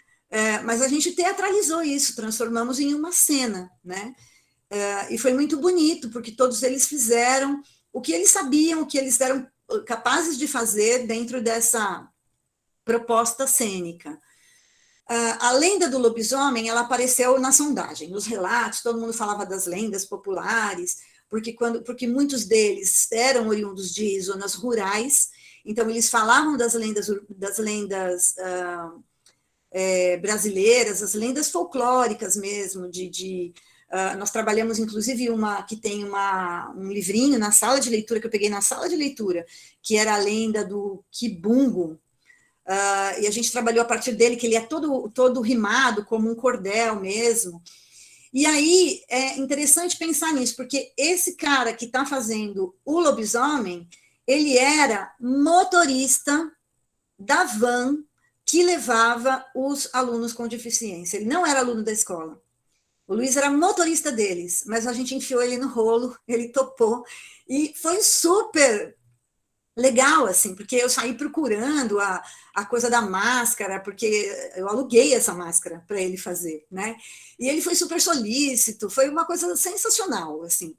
mas a gente teatralizou isso, transformamos em uma cena, né? E foi muito bonito, porque todos eles fizeram o que eles sabiam, o que eles eram capazes de fazer dentro dessa proposta cênica. A lenda do lobisomem, ela apareceu na sondagem, nos relatos, todo mundo falava das lendas populares, porque muitos deles eram oriundos de zonas rurais, então eles falavam das lendas brasileiras, as lendas folclóricas mesmo, nós trabalhamos, inclusive, que tem um livrinho na sala de leitura, que eu peguei na sala de leitura, que era a lenda do Kibungo, e a gente trabalhou a partir dele, que ele é todo rimado, como um cordel mesmo. E aí é interessante pensar nisso, porque esse cara que está fazendo o lobisomem, ele era motorista da van que levava os alunos com deficiência. Ele não era aluno da escola. O Luiz era motorista deles, mas a gente enfiou ele no rolo, ele topou, e foi super legal, assim, porque eu saí procurando a coisa da máscara, porque eu aluguei essa máscara para ele fazer, né? E ele foi super solícito, foi uma coisa sensacional, assim.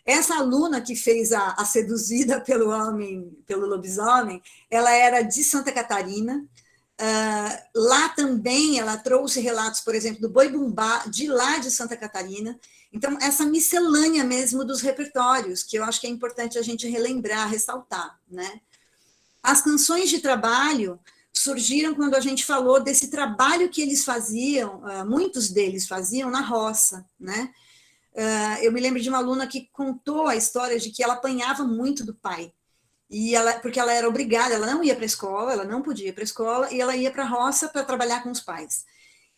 Essa aluna que fez a seduzida pelo homem, pelo lobisomem, ela era de Santa Catarina. Lá também ela trouxe relatos, por exemplo, do Boi Bumbá, de lá de Santa Catarina. Então, essa miscelânea mesmo dos repertórios, que eu acho que é importante a gente relembrar, ressaltar, né? As canções de trabalho surgiram quando a gente falou desse trabalho que eles faziam, muitos deles faziam na roça, né? Eu me lembro de uma aluna que contou a história de que ela apanhava muito do pai, porque ela era obrigada, ela não ia para a escola, ela não podia ir para a escola, e ela ia para a roça para trabalhar com os pais.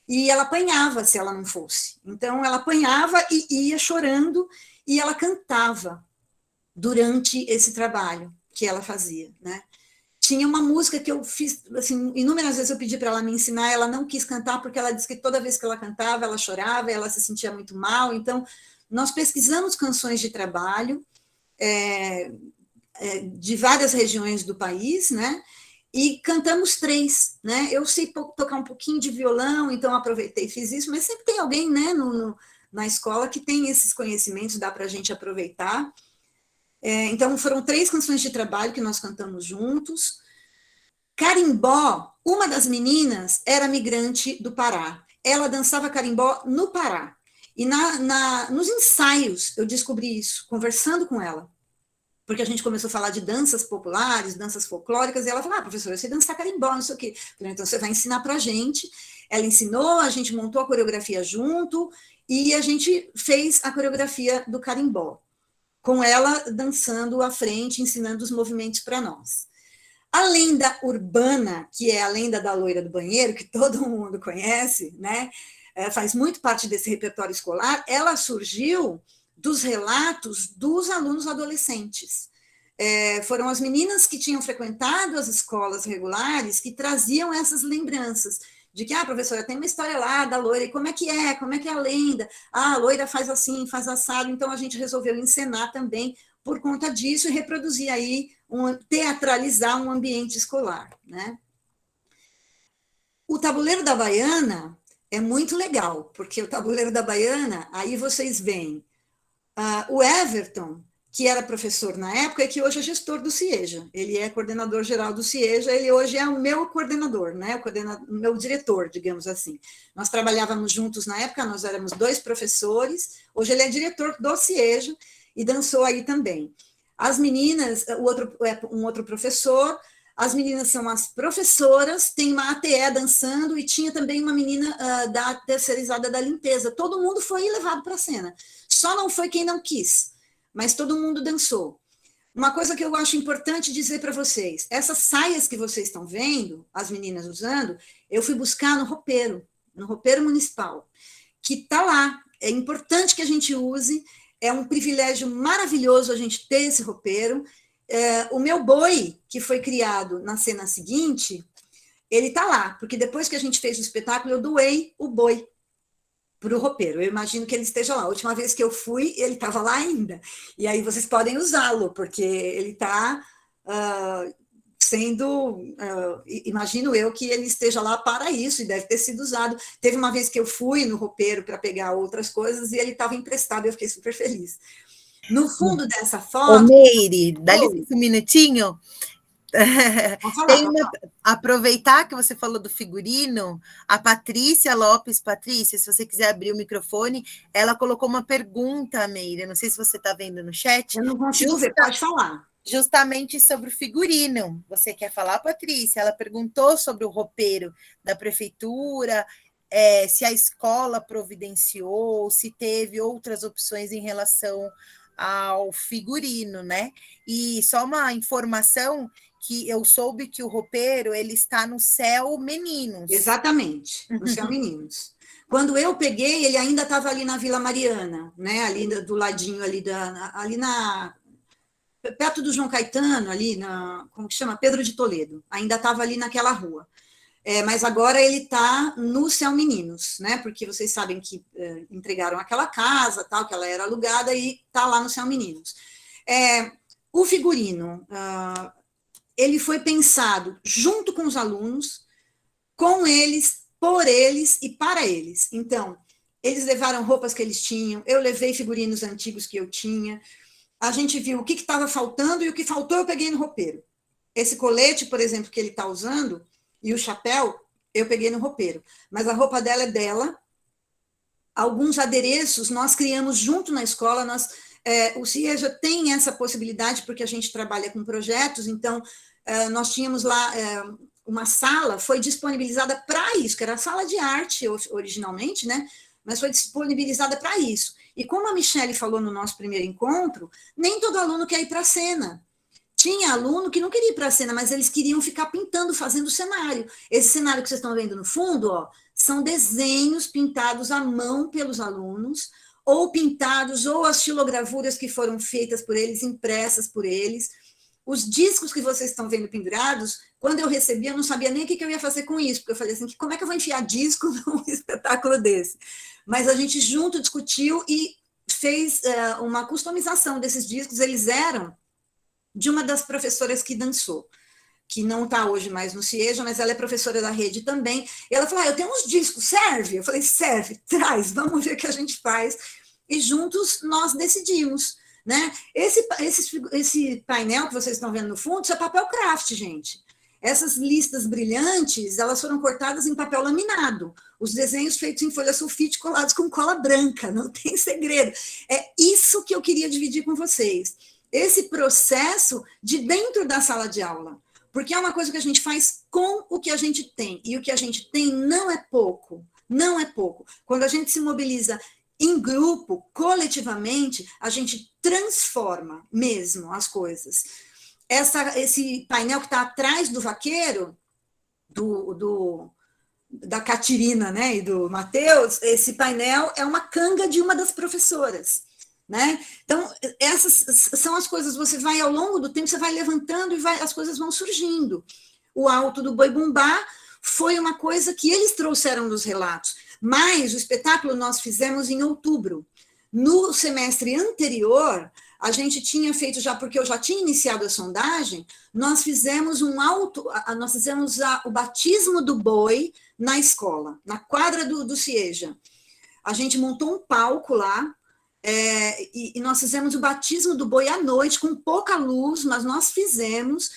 E ela apanhava se ela não fosse. Então, ela apanhava e ia chorando, e ela cantava durante esse trabalho que ela fazia, né? Tinha uma música que eu fiz, assim, inúmeras vezes eu pedi para ela me ensinar, ela não quis cantar, porque ela disse que toda vez que ela cantava, ela chorava, ela se sentia muito mal. Então, nós pesquisamos canções de trabalho de várias regiões do país, né? E cantamos 3, né? Eu sei tocar um pouquinho de violão, então aproveitei e fiz isso, mas sempre tem alguém, né, na escola que tem esses conhecimentos, dá para a gente aproveitar. Então, foram 3 canções de trabalho que nós cantamos juntos. Carimbó, uma das meninas era migrante do Pará. Ela dançava carimbó no Pará. E nos ensaios eu descobri isso, conversando com ela. Porque a gente começou a falar de danças populares, danças folclóricas, e ela falou, professora, eu sei dançar carimbó, não sei o quê. Falei, então você vai ensinar para a gente. Ela ensinou, a gente montou a coreografia junto, e a gente fez a coreografia do carimbó, com ela dançando à frente, ensinando os movimentos para nós. A lenda urbana, que é a lenda da loira do banheiro, que todo mundo conhece, né, faz muito parte desse repertório escolar, ela surgiu dos relatos dos alunos adolescentes. Foram as meninas que tinham frequentado as escolas regulares que traziam essas lembranças de que, professora, tem uma história lá da loira, e como é que é? Como é que é a lenda? A loira faz assim, faz assado, então a gente resolveu encenar também por conta disso e reproduzir aí, teatralizar um ambiente escolar, né? O Tabuleiro da Baiana é muito legal, porque o Tabuleiro da Baiana, aí vocês veem o Everton, que era professor na época e que hoje é gestor do CIEJA. Ele é coordenador geral do CIEJA, ele hoje é o meu coordenador, né? O meu diretor, digamos assim. Nós trabalhávamos juntos na época, nós éramos 2 professores, hoje ele é diretor do CIEJA e dançou aí também. As meninas, um outro professor, as meninas são as professoras, tem uma ATE dançando e tinha também uma menina da terceirizada da limpeza. Todo mundo foi levado para a cena. Só não foi quem não quis, mas todo mundo dançou. Uma coisa que eu acho importante dizer para vocês, essas saias que vocês estão vendo, as meninas usando, eu fui buscar no roupeiro municipal, que está lá. É importante que a gente use, é um privilégio maravilhoso a gente ter esse roupeiro. O meu boi, que foi criado na cena seguinte, ele está lá, porque depois que a gente fez o espetáculo, eu doei o boi para o roupeiro. Eu imagino que ele esteja lá. A última vez que eu fui, ele estava lá ainda. E aí vocês podem usá-lo, porque ele está imagino eu que ele esteja lá para isso, e deve ter sido usado. Teve uma vez que eu fui no roupeiro para pegar outras coisas, e ele estava emprestado, e eu fiquei super feliz. No fundo dessa foto... Ô, Meire, dá licença um minutinho. Aproveitar que você falou do figurino, a Patrícia Lopes, Patrícia, se você quiser abrir o microfone, ela colocou uma pergunta, Meire, não sei se você está vendo no chat. Eu não consigo ver, pode falar. Justamente sobre o figurino. Você quer falar, Patrícia? Ela perguntou sobre o roupeiro da prefeitura, se a escola providenciou, se teve outras opções em relação ao figurino, né? E só uma informação que eu soube que o roupeiro ele está no Céu Meninos. Exatamente, no Céu Meninos. Quando eu peguei, ele ainda estava ali na Vila Mariana, né? Ali do ladinho perto do João Caetano, ali como que chama? Pedro de Toledo. Ainda estava ali naquela rua. Mas agora ele está no Céu Meninos, né? Porque vocês sabem que entregaram aquela casa, tal, que ela era alugada, e está lá no Céu Meninos. O figurino, ele foi pensado junto com os alunos, com eles, por eles e para eles. Então, eles levaram roupas que eles tinham, eu levei figurinos antigos que eu tinha, a gente viu o que estava faltando e o que faltou eu peguei no roupeiro. Esse colete, por exemplo, que ele está usando, e o chapéu, eu peguei no roupeiro. Mas a roupa dela é dela. Alguns adereços nós criamos junto na escola. O CIEJA tem essa possibilidade, porque a gente trabalha com projetos, então nós tínhamos lá uma sala, foi disponibilizada para isso, que era a sala de arte originalmente, né? Mas foi disponibilizada para isso. E como a Michele falou no nosso primeiro encontro, nem todo aluno quer ir para a cena. Tinha aluno que não queria ir para a cena, mas eles queriam ficar pintando, fazendo o cenário. Esse cenário que vocês estão vendo no fundo, ó, são desenhos pintados à mão pelos alunos, ou pintados, ou as xilogravuras que foram feitas por eles, impressas por eles. Os discos que vocês estão vendo pendurados, quando eu recebi, eu não sabia nem o que eu ia fazer com isso, porque eu falei assim, como é que eu vou enfiar disco num espetáculo desse? Mas a gente junto discutiu e fez uma customização desses discos. Eles eram de uma das professoras que dançou, que não está hoje mais no CIEJA, mas ela é professora da rede também. E ela falou, eu tenho uns discos, serve? Eu falei, serve, traz, vamos ver o que a gente faz. E juntos nós decidimos, né? Esse painel que vocês estão vendo no fundo, isso é papel craft, gente. Essas listas brilhantes, elas foram cortadas em papel laminado. Os desenhos feitos em folha sulfite colados com cola branca, não tem segredo. É isso que eu queria dividir com vocês. Esse processo de dentro da sala de aula. Porque é uma coisa que a gente faz com o que a gente tem. E o que a gente tem não é pouco. Não é pouco. Quando a gente se mobiliza em grupo, coletivamente, a gente transforma mesmo as coisas. Esse painel que está atrás do vaqueiro, da Catirina, né, e do Matheus, esse painel é uma canga de uma das professoras, né? Então, essas são as coisas, você vai ao longo do tempo, você vai levantando e as coisas vão surgindo. O alto do Boi Bumbá foi uma coisa que eles trouxeram nos relatos, mas o espetáculo nós fizemos em outubro. No semestre anterior, a gente tinha feito já, porque eu já tinha iniciado a sondagem, nós fizemos o batismo do boi na escola, na quadra do CIEJA. A gente montou um palco lá, e nós fizemos o batismo do boi à noite, com pouca luz, mas nós fizemos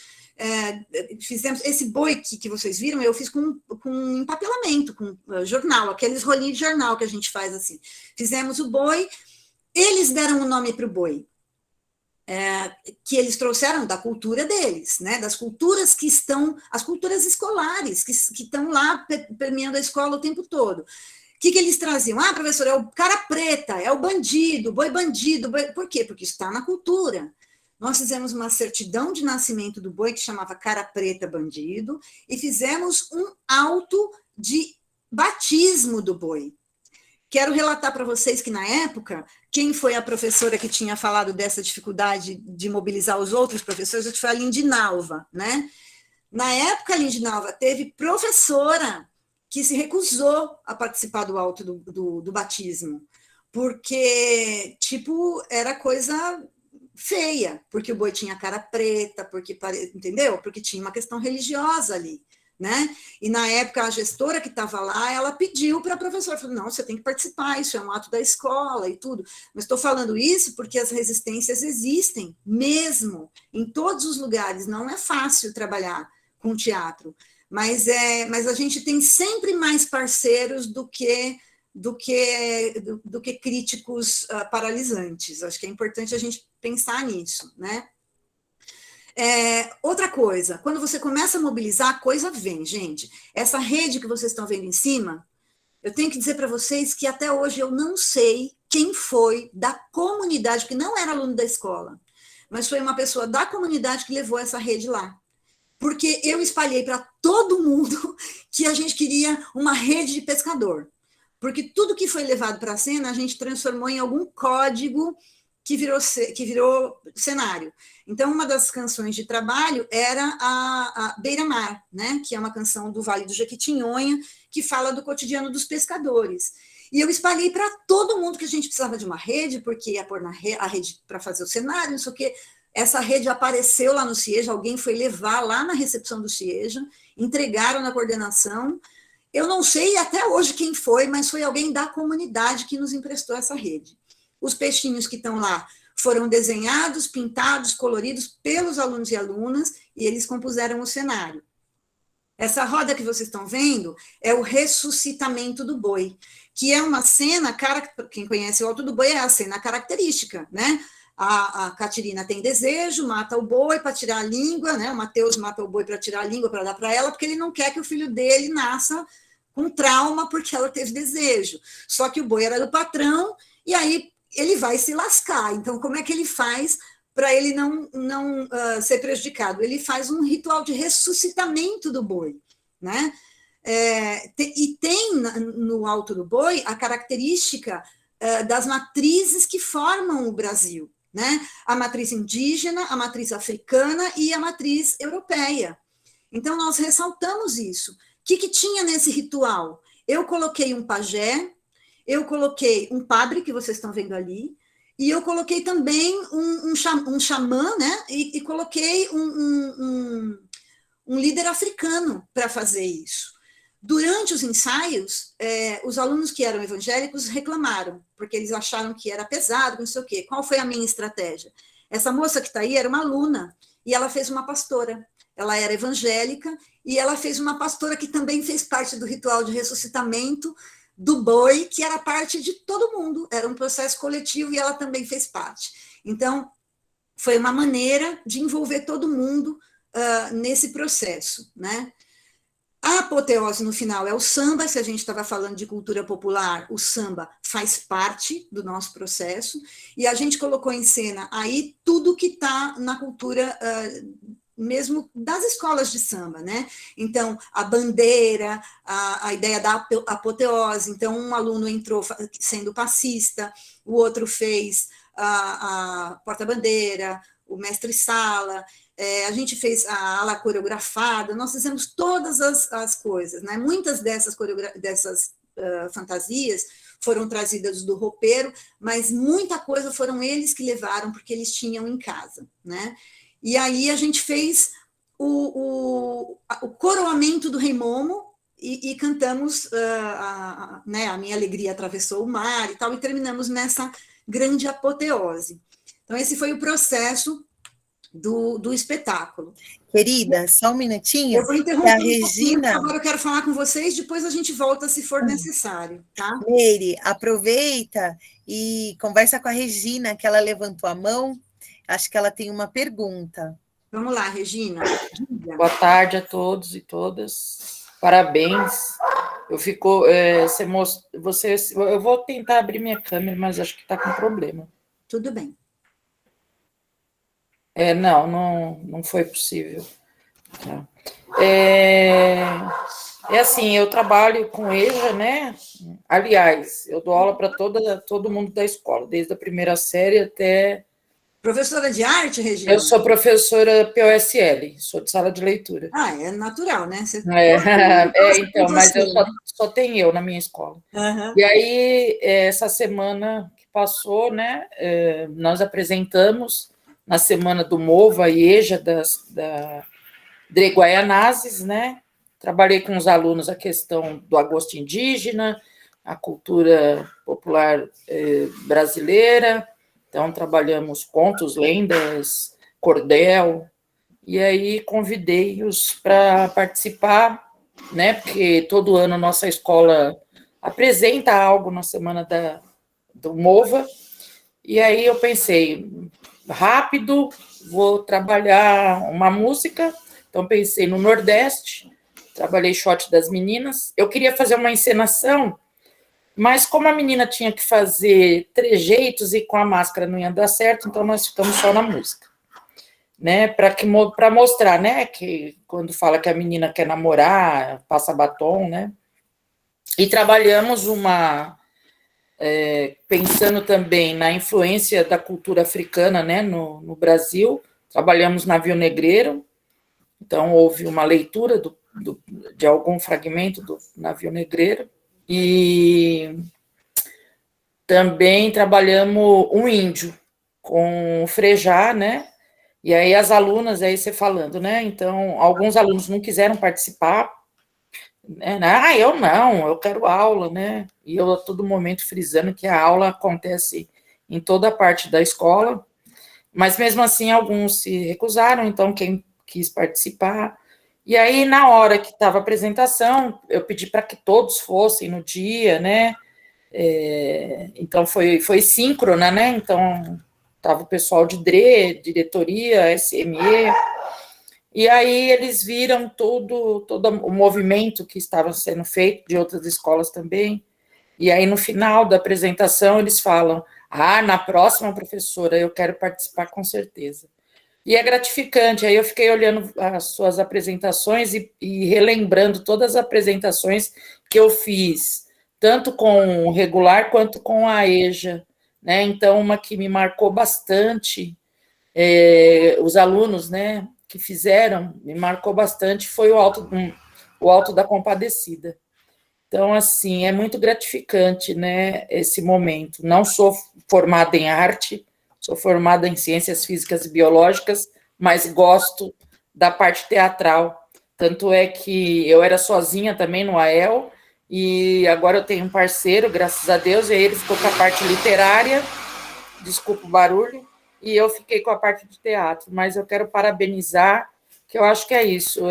esse boi que vocês viram, eu fiz com empapelamento, com jornal, aqueles rolinhos de jornal que a gente faz assim. Fizemos o boi, eles deram o nome para o boi, que eles trouxeram da cultura deles, né, das culturas que estão, as culturas escolares, que estão lá permeando a escola o tempo todo. O que eles traziam? Professor, é o cara preta, é o bandido, boi bandido. Por quê? Porque isso está na cultura. Nós fizemos uma certidão de nascimento do boi que chamava cara preta bandido e fizemos um auto de batismo do boi. Quero relatar para vocês que, na época, quem foi a professora que tinha falado dessa dificuldade de mobilizar os outros professores, foi a Lindinalva, né? Na época, a Lindinalva teve professora que se recusou a participar do auto do batismo, porque, era coisa feia, porque o boi tinha cara preta, entendeu? Porque tinha uma questão religiosa ali, né? E na época a gestora que estava lá, ela pediu para a professora, falou, não, você tem que participar, isso é um ato da escola e tudo. Mas estou falando isso porque as resistências existem, mesmo, em todos os lugares. Não é fácil trabalhar com teatro, mas a gente tem sempre mais parceiros do que críticos paralisantes. Acho que é importante a gente pensar nisso, né? Outra coisa, quando você começa a mobilizar, a coisa vem, gente. Essa rede que vocês estão vendo em cima, eu tenho que dizer para vocês que até hoje eu não sei quem foi da comunidade, que não era aluno da escola, mas foi uma pessoa da comunidade que levou essa rede lá. porque eu espalhei para todo mundo que a gente queria uma rede de pescador. Porque tudo que foi levado para a cena, a gente transformou em algum código que virou cenário. Então, uma das canções de trabalho era a Beira-Mar, né? Que é uma canção do Vale do Jequitinhonha, que fala do cotidiano dos pescadores. E eu espalhei para todo mundo que a gente precisava de uma rede, porque ia pôr a rede para fazer o cenário, não sei o quê. Essa rede apareceu lá no CIEJA, alguém foi levar lá na recepção do CIEJA, entregaram na coordenação. Eu não sei até hoje quem foi, mas foi alguém da comunidade que nos emprestou essa rede. Os peixinhos que estão lá foram desenhados, pintados, coloridos pelos alunos e alunas, e eles compuseram o cenário. Essa roda que vocês estão vendo é o ressuscitamento do boi, que é uma cena, quem conhece o Alto do Boi é a cena característica, né? A Catirina tem desejo, mata o boi para tirar a língua, né? O Mateus mata o boi para tirar a língua, para dar para ela, porque ele não quer que o filho dele nasça com trauma, porque ela teve desejo. Só que o boi era do patrão, e aí ele vai se lascar. Então, como é que ele faz para ele não ser prejudicado? Ele faz um ritual de ressuscitamento do boi, né? E tem no Alto do Boi a característica das matrizes que formam o Brasil, né? A matriz indígena, a matriz africana e a matriz europeia. Então, nós ressaltamos isso. O que tinha nesse ritual? Eu coloquei um pajé, eu coloquei um padre, que vocês estão vendo ali, e eu coloquei também um xamã, né? E coloquei um líder africano para fazer isso. Durante os ensaios, os alunos que eram evangélicos reclamaram, porque eles acharam que era pesado, não sei o quê. Qual foi a minha estratégia? Essa moça que está aí era uma aluna, e ela fez uma pastora. Ela era evangélica, e ela fez uma pastora que também fez parte do ritual de ressuscitamento do boi, que era parte de todo mundo, era um processo coletivo, e ela também fez parte. Então, foi uma maneira de envolver todo mundo nesse processo, né? A apoteose no final é o samba. Se a gente estava falando de cultura popular, o samba faz parte do nosso processo, e a gente colocou em cena aí tudo que está na cultura mesmo das escolas de samba, né? Então, a bandeira, a ideia da apoteose. Então, um aluno entrou sendo passista, o outro fez a porta-bandeira, o mestre-sala. A gente fez a ala coreografada, nós fizemos todas as coisas, né? Muitas dessas fantasias foram trazidas do roupeiro, mas muita coisa foram eles que levaram, porque eles tinham em casa, né? E aí a gente fez o coroamento do Rei Momo e cantamos né, A Minha Alegria Atravessou o Mar e tal, e terminamos nessa grande apoteose. Então, esse foi o processo do espetáculo. Querida, só um minutinho. Eu vou interromper a Regina. Agora eu quero falar com vocês, depois a gente volta se for necessário, tá? Meire, aproveita e conversa com a Regina, que ela levantou a mão. Acho que ela tem uma pergunta. Vamos lá, Regina. Boa tarde a todos e todas. Parabéns. Eu vou tentar abrir minha câmera, mas acho que está com problema. Tudo bem. Não foi possível. Tá. Assim, eu trabalho com EJA, né? Aliás, eu dou aula para todo mundo da escola, desde a primeira série até... Professora de arte, Regina? Eu sou professora POSL, sou de sala de leitura. É natural, né? Então, mas só tem eu na minha escola. Uhum. E aí, essa semana que passou, né, nós apresentamos na semana do MOVA e EJA da Guaianazes, né? Trabalhei com os alunos a questão do agosto indígena, a cultura popular brasileira. Então, trabalhamos contos, lendas, cordel, e aí convidei-os para participar, né? Porque todo ano nossa escola apresenta algo na semana do MOVA, e aí eu pensei, rápido, vou trabalhar uma música. Então, pensei no Nordeste, trabalhei Shot das Meninas. Eu queria fazer uma encenação, mas como a menina tinha que fazer trejeitos e com a máscara não ia dar certo, então nós ficamos só na música. né, para mostrar, né, que quando fala que a menina quer namorar, passa batom, né, e trabalhamos pensando também na influência da cultura africana, né, no Brasil, trabalhamos Navio Negreiro, então houve uma leitura de algum fragmento do Navio Negreiro, e também trabalhamos um índio com o Frejá, né, e aí as alunas, aí você falando, né, então alguns alunos não quiseram participar, né, eu não, eu quero aula, né, e eu a todo momento frisando que a aula acontece em toda a parte da escola, mas mesmo assim alguns se recusaram, então quem quis participar, e aí na hora que estava a apresentação, eu pedi para que todos fossem no dia, né, então foi síncrona, né, então estava o pessoal de DRE, diretoria, SME, e aí eles viram todo o movimento que estava sendo feito de outras escolas também, e aí no final da apresentação eles falam, na próxima, professora, eu quero participar com certeza. E é gratificante, aí eu fiquei olhando as suas apresentações e relembrando todas as apresentações que eu fiz, tanto com o regular quanto com a EJA, né? Então, uma que me marcou bastante, os alunos, né, que fizeram, me marcou bastante, foi o Alto da Compadecida. Então, assim, é muito gratificante, né, esse momento. Não sou formada em arte, sou formada em ciências físicas e biológicas, mas gosto da parte teatral. Tanto é que eu era sozinha também no AEL, e agora eu tenho um parceiro, graças a Deus, e ele ficou com a parte literária, desculpa o barulho, e eu fiquei com a parte de teatro, mas eu quero parabenizar, que eu acho que é isso,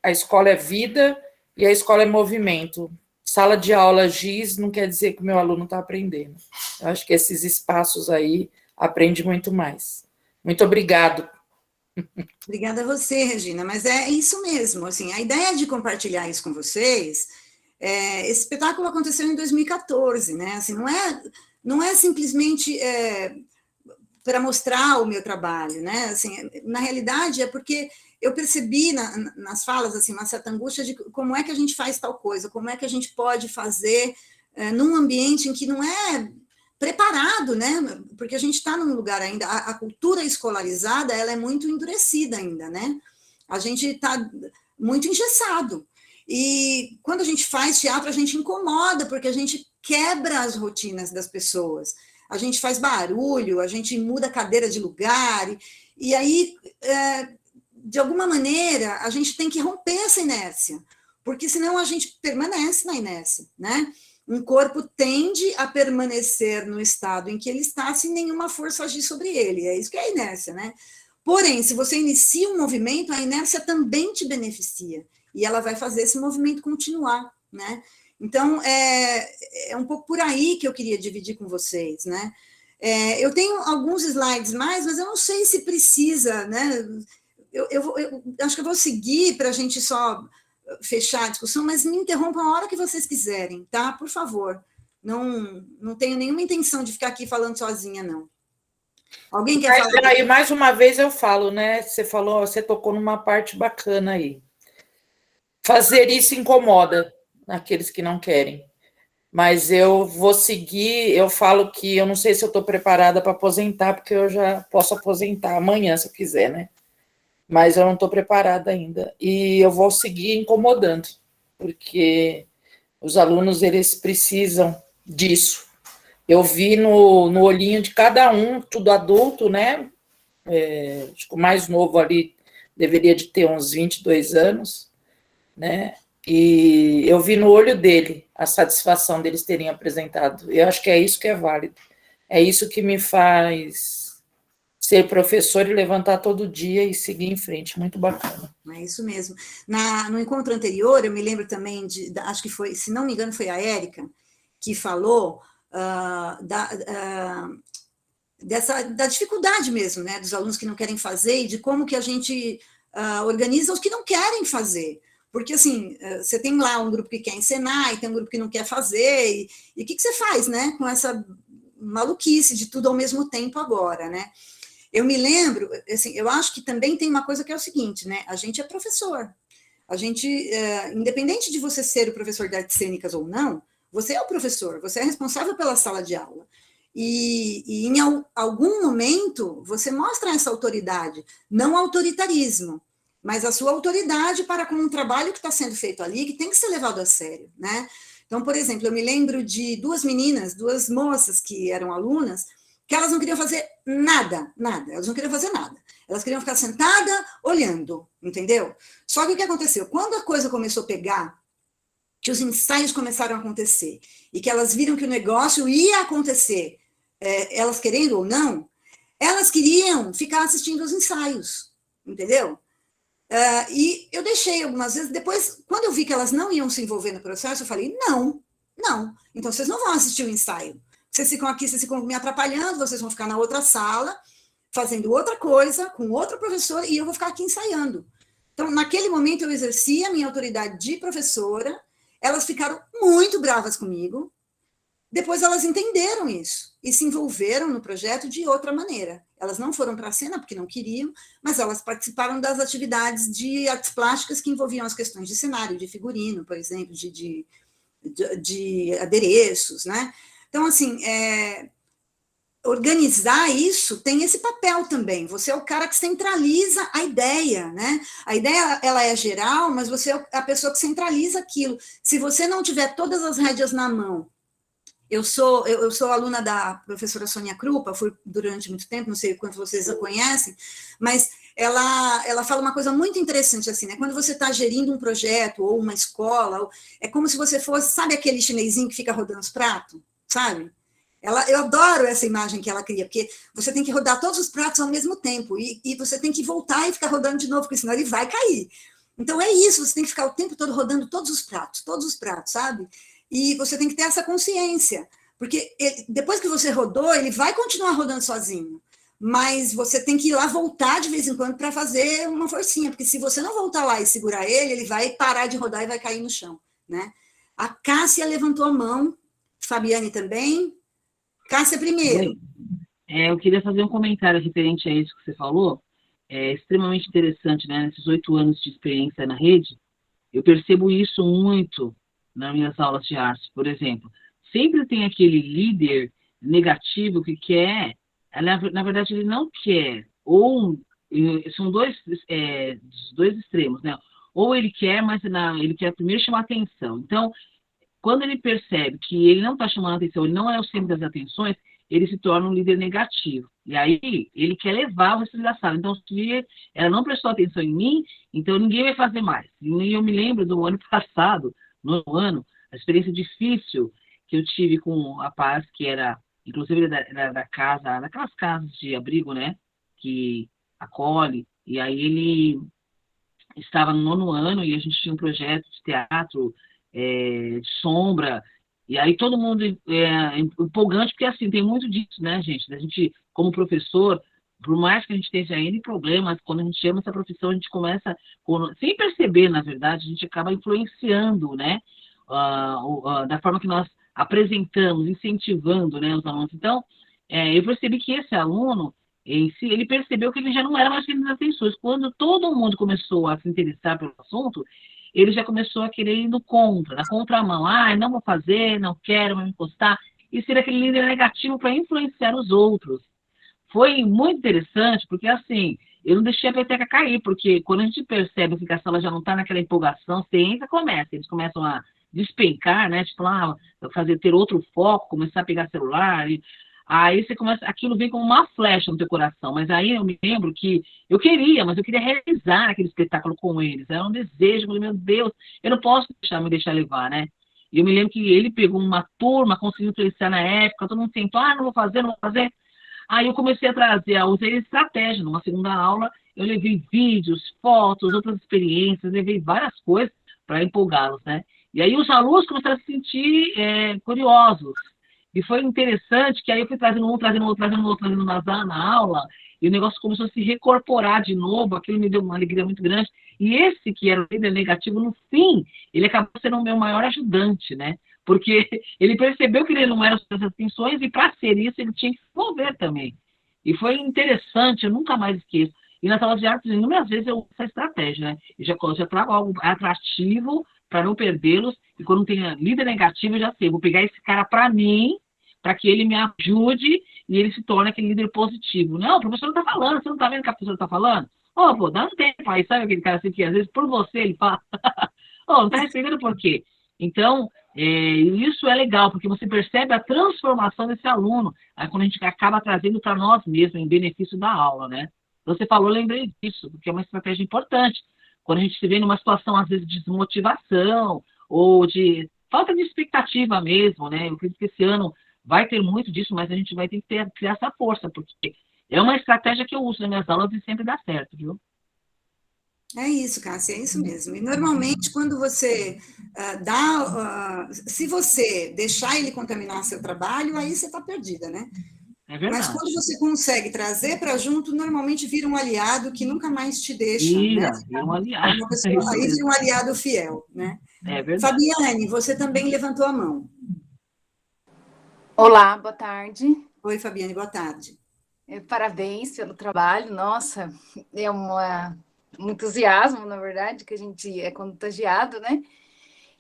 a escola é vida e a escola é movimento. Sala de aula giz não quer dizer que o meu aluno está aprendendo. Eu acho que esses espaços aí aprende muito mais. Muito obrigado. Obrigada a você, Regina, mas é isso mesmo, assim, a ideia de compartilhar isso com vocês, esse espetáculo aconteceu em 2014, né, assim, não é simplesmente para mostrar o meu trabalho, né, assim, na realidade é porque eu percebi nas falas, assim, uma certa angústia de como é que a gente faz tal coisa, como é que a gente pode fazer num ambiente em que não é preparado, né? Porque a gente está num lugar ainda, a cultura escolarizada, ela é muito endurecida ainda, né? A gente está muito engessado. E quando a gente faz teatro, a gente incomoda, porque a gente quebra as rotinas das pessoas. A gente faz barulho, a gente muda a cadeira de lugar, e aí, de alguma maneira, a gente tem que romper essa inércia, porque senão a gente permanece na inércia, né? Um corpo tende a permanecer no estado em que ele está sem nenhuma força agir sobre ele. É isso que é a inércia, né? Porém, se você inicia um movimento, a inércia também te beneficia. E ela vai fazer esse movimento continuar, né? Então, é um pouco por aí que eu queria dividir com vocês, né? Eu tenho alguns slides mais, mas eu não sei se precisa, né? Eu acho que eu vou seguir para a gente só fechar a discussão, mas me interrompam a hora que vocês quiserem, tá? Por favor. Não tenho nenhuma intenção de ficar aqui falando sozinha, não. Alguém quer falar? Aí, mais uma vez eu falo, né? Você tocou numa parte bacana aí. Fazer isso incomoda aqueles que não querem. Mas eu vou seguir, eu falo que eu não sei se eu estou preparada para aposentar, porque eu já posso aposentar amanhã, se eu quiser, né? Mas eu não estou preparada ainda. E eu vou seguir incomodando, porque os alunos, eles precisam disso. Eu vi no olhinho de cada um, tudo adulto, né? Acho que o mais novo ali deveria de ter uns 22 anos, né? E eu vi no olho dele a satisfação deles terem apresentado. Eu acho que é isso que é válido. É isso que me faz ser professor e levantar todo dia e seguir em frente. Muito bacana. É isso mesmo. No encontro anterior, eu me lembro também acho que foi, se não me engano, foi a Érica que falou da dificuldade mesmo, né, dos alunos que não querem fazer e de como que a gente organiza os que não querem fazer. Porque, assim, você tem lá um grupo que quer encenar e tem um grupo que não quer fazer, e o que você faz, né, com essa maluquice de tudo ao mesmo tempo agora, né? Eu me lembro, assim, eu acho que também tem uma coisa que é o seguinte, né? A gente é professor. A gente, independente de você ser o professor de artes cênicas ou não, você é o professor, você é responsável pela sala de aula. E em algum momento você mostra essa autoridade, não autoritarismo, mas a sua autoridade para com um trabalho que está sendo feito ali, que tem que ser levado a sério, né? Então, por exemplo, eu me lembro de duas meninas, duas moças que eram alunas, que elas não queriam fazer nada, elas não queriam fazer nada. Elas queriam ficar sentada, olhando, entendeu? Só que o que aconteceu? Quando a coisa começou a pegar, que os ensaios começaram a acontecer, e que elas viram que o negócio ia acontecer, elas querendo ou não, elas queriam ficar assistindo os ensaios, entendeu? E eu deixei algumas vezes, depois, quando eu vi que elas não iam se envolver no processo, eu falei, não, então vocês não vão assistir o ensaio. Vocês ficam aqui, vocês ficam me atrapalhando, vocês vão ficar na outra sala, fazendo outra coisa, com outro professor, e eu vou ficar aqui ensaiando. Então, naquele momento, eu exerci a minha autoridade de professora, elas ficaram muito bravas comigo, depois elas entenderam isso, e se envolveram no projeto de outra maneira. Elas não foram para a cena, porque não queriam, mas elas participaram das atividades de artes plásticas que envolviam as questões de cenário, de figurino, por exemplo, de adereços, né? Então, assim, organizar isso tem esse papel também. Você é o cara que centraliza a ideia, né? A ideia, ela é geral, mas você é a pessoa que centraliza aquilo. Se você não tiver todas as rédeas na mão, eu sou aluna da professora Sônia Krupa, fui durante muito tempo, não sei quanto vocês a conhecem, mas ela fala uma coisa muito interessante, assim, né? Quando você está gerindo um projeto ou uma escola, é como se você fosse, sabe aquele chinesinho que fica rodando os pratos, sabe? Eu adoro essa imagem que ela cria, porque você tem que rodar todos os pratos ao mesmo tempo, e você tem que voltar e ficar rodando de novo, porque senão ele vai cair. Então é isso, você tem que ficar o tempo todo rodando todos os pratos, sabe? E você tem que ter essa consciência, porque depois que você rodou, ele vai continuar rodando sozinho, mas você tem que ir lá voltar de vez em quando para fazer uma forcinha, porque se você não voltar lá e segurar ele vai parar de rodar e vai cair no chão, né? A Cássia levantou a mão, Fabiane também. Cássia primeiro. Eu queria fazer um comentário referente a isso que você falou, extremamente interessante, né? Nesses 8 anos de experiência na rede, eu percebo isso muito nas minhas aulas de arte, por exemplo. Sempre tem aquele líder negativo que quer, na verdade ele não quer, ou são dois extremos, né? Ou ele quer, mas ele quer primeiro chamar atenção. Então, quando ele percebe que ele não está chamando atenção, ele não é o centro das atenções, ele se torna um líder negativo. E aí, ele quer levar o resto da sala. Então, se ela não prestou atenção em mim, então ninguém vai fazer mais. E eu me lembro do ano passado, no ano, a experiência difícil que eu tive com um rapaz que era, inclusive, da casa, daquelas casas de abrigo, né, que acolhe, e aí ele estava no 9º ano e a gente tinha um projeto de teatro, de sombra, e aí todo mundo empolgante, porque assim, tem muito disso, né, gente? A gente, como professor, por mais que a gente esteja em problemas, quando a gente chama essa profissão, a gente começa, sem perceber, na verdade, a gente acaba influenciando, né, da forma que nós apresentamos, incentivando, né, os alunos. Então, eu percebi que esse aluno, em si, ele percebeu que ele já não era mais centro das atenções. Quando todo mundo começou a se interessar pelo assunto, ele já começou a querer ir na contramão. Não vou fazer, não quero, vou me encostar. E ser aquele líder negativo para influenciar os outros. Foi muito interessante, porque assim, eu não deixei a peteca cair, porque quando a gente percebe que a sala já não está naquela empolgação, ciência começa, eles começam a despencar, né? Tipo, ter outro foco, começar a pegar celular, aí você começa, aquilo vem como uma flecha no teu coração, mas aí eu me lembro que eu queria realizar aquele espetáculo com eles, era um desejo, eu falei, meu Deus, eu não posso me deixar levar, né? E eu me lembro que ele pegou uma turma, conseguiu influenciar na época, todo mundo sentou, não vou fazer. Aí eu comecei a trazer, usei estratégia, numa segunda aula, eu levei vídeos, fotos, outras experiências, levei várias coisas para empolgá-los, né? E aí os alunos começaram a se sentir curiosos. E foi interessante que aí eu fui trazendo na aula, e o negócio começou a se recorporar de novo, aquilo me deu uma alegria muito grande. E esse que era o líder negativo, no fim, ele acabou sendo o meu maior ajudante, né? Porque ele percebeu que ele não era as atenções, e para ser isso, ele tinha que se envolver também. E foi interessante, eu nunca mais esqueço. E nas aulas de artes, inúmeras vezes eu uso essa estratégia, né? Eu já trago algo atrativo para não perdê-los, e quando tem líder negativo, eu já sei, vou pegar esse cara para mim, para que ele me ajude e ele se torne aquele líder positivo. Não, o professor não está falando, você não está vendo o que a professora está falando? Ô, pô, dá um tempo aí, sabe aquele cara assim que às vezes por você ele fala, ô, não está respondendo por quê? Então, isso é legal, porque você percebe a transformação desse aluno, aí quando a gente acaba trazendo para nós mesmos, em benefício da aula, né? Você falou, eu lembrei disso, porque é uma estratégia importante. Quando a gente se vê numa situação, às vezes, de desmotivação, ou de falta de expectativa mesmo, né? Eu acredito que esse ano vai ter muito disso, mas a gente vai ter que criar essa força, porque é uma estratégia que eu uso nas minhas aulas e sempre dá certo, viu? É isso, Cássia, é isso mesmo. E normalmente, quando você se você deixar ele contaminar seu trabalho, aí você está perdida, né? É verdade. Mas quando você consegue trazer para junto, normalmente vira um aliado que nunca mais te deixa, Vira, né? vira um aliado. Uma pessoa, aí vira um aliado fiel, né? É verdade. Fabiane, você também levantou a mão. Olá, boa tarde. Oi, Fabiane, boa tarde. Parabéns pelo trabalho. Nossa, é um entusiasmo, na verdade, que a gente é contagiado, né?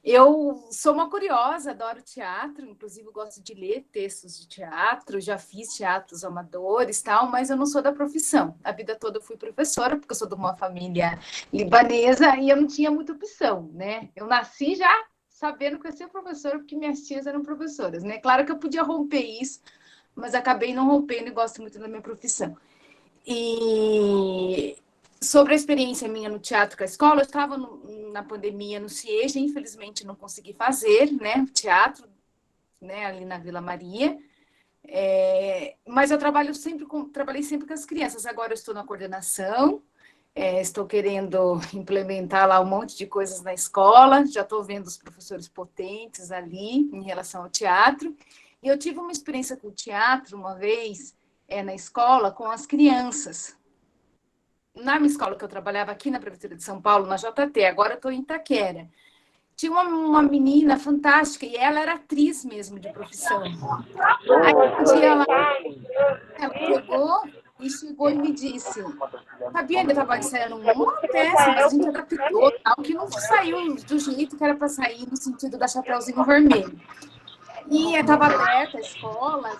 Eu sou uma curiosa, adoro teatro, inclusive gosto de ler textos de teatro, já fiz teatros amadores, tal, mas eu não sou da profissão. A vida toda eu fui professora, porque eu sou de uma família libanesa e eu não tinha muita opção, né? Eu nasci já sabendo que eu ia ser professora, porque minhas tias eram professoras, né? Claro que eu podia romper isso, mas acabei não rompendo e gosto muito da minha profissão. E sobre a experiência minha no teatro com a escola, eu estava na pandemia no CIEJA, infelizmente não consegui fazer, né, teatro, né, ali na Vila Maria, mas eu trabalhei sempre com as crianças. Agora eu estou na coordenação, estou querendo implementar lá um monte de coisas na escola, já estou vendo os professores potentes ali em relação ao teatro. E eu tive uma experiência com o teatro uma vez na escola com as crianças. Na minha escola que eu trabalhava aqui na Prefeitura de São Paulo, na JT, agora eu estou em Itaquera. Tinha uma menina fantástica e ela era atriz mesmo de profissão. Aí um dia ela pegou e chegou e me disse: Fabiana, eu estava ensaiando uma peça, mas a gente adaptou, tal, que não saiu do jeito que era para sair, no sentido da Chapeuzinho Vermelho. E estava aberta a escola,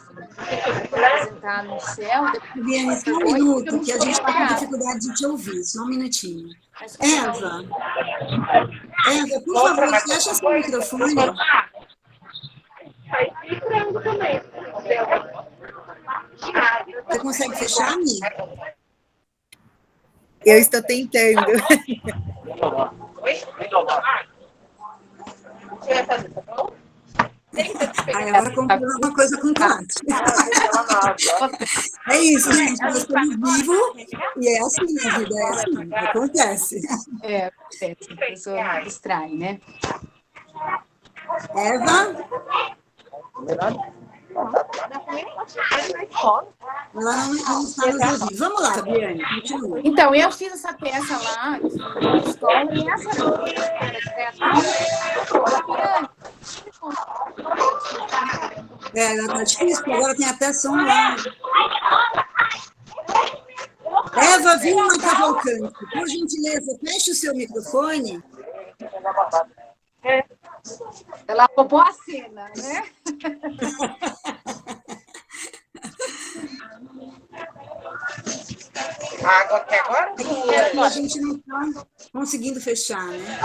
para apresentar no céu. Fabiane, só um minuto, que a gente está com dificuldade de te ouvir, só um minutinho. Eva, por favor, fecha seu microfone. Você consegue fechar, Mi? Eu estou tentando. Aí agora comprou alguma coisa com Cátia. É isso, gente. Nós estamos vivos e é assim, a vida é assim, acontece. A pessoa distrai, né? Eva? Ela não está nos ouvindo. Vamos lá, Fabiane, continua. Então, eu fiz essa peça lá na escola e essa Tá difícil, porque agora tem até som lá. Eva Vilma Cavalcante, por gentileza, feche o seu microfone. Ela roubou a cena, né? Até agora? A gente não está conseguindo fechar, né?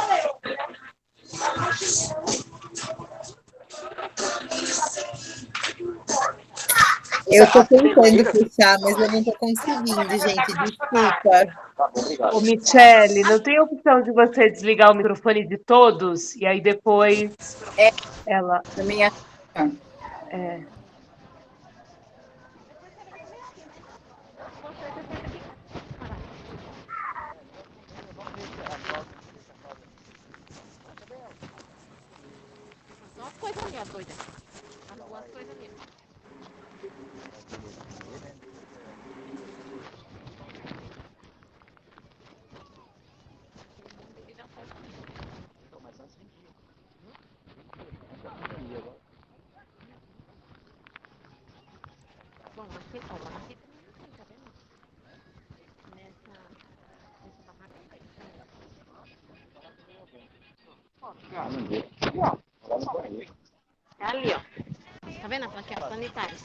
Eu estou tentando fechar, mas eu não estou conseguindo, gente. Desculpa. Ô, Michele, não tem opção de você desligar o microfone de todos e aí depois ela... Também é. vendo? Aqui, ó, sanitário.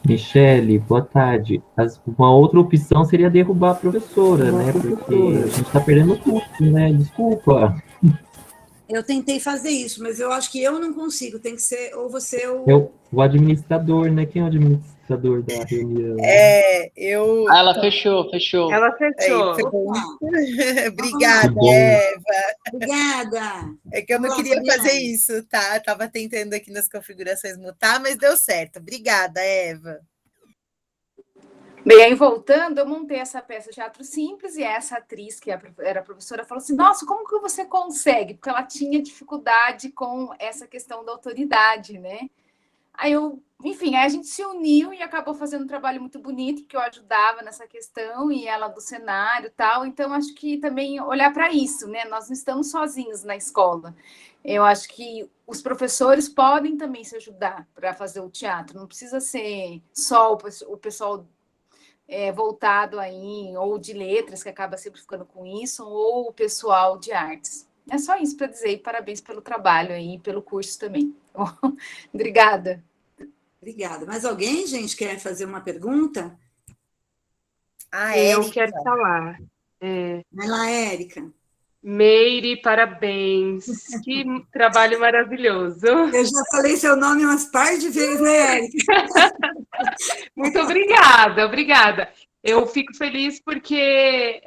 Michele, boa tarde. Uma outra opção seria derrubar a professora, né? Porque a gente está perdendo tudo, né? Desculpa. Eu tentei fazer isso, mas eu acho que eu não consigo. Tem que ser ou você ou... É o administrador, né? Quem é o administrador da reunião? Eu. Ah, ela fechou. Ela fechou. Obrigada, Que bom. Eva. Obrigada. É que eu não queria fazer isso, tá? Estava tentando aqui nas configurações mutar, mas deu certo. Obrigada, Eva. Bem, aí voltando, eu montei essa peça de teatro simples e essa atriz, que era professora, falou assim, nossa, como que você consegue? Porque ela tinha dificuldade com essa questão da autoridade, né? Aí enfim, aí a gente se uniu e acabou fazendo um trabalho muito bonito, porque eu ajudava nessa questão e ela do cenário e tal. Então, acho que também olhar para isso, né? Nós não estamos sozinhos na escola. Eu acho que os professores podem também se ajudar para fazer o teatro. Não precisa ser só o pessoal voltado aí, ou de letras, que acaba sempre ficando com isso, ou o pessoal de artes. É só isso para dizer, e parabéns pelo trabalho aí, pelo curso também. Obrigada. Obrigada. Mais alguém, gente, quer fazer uma pergunta? Eu quero falar. Vai lá, Érica. Meire, parabéns. Que trabalho maravilhoso. Eu já falei seu nome umas par de vezes, né, Érica? Muito obrigada. Eu fico feliz porque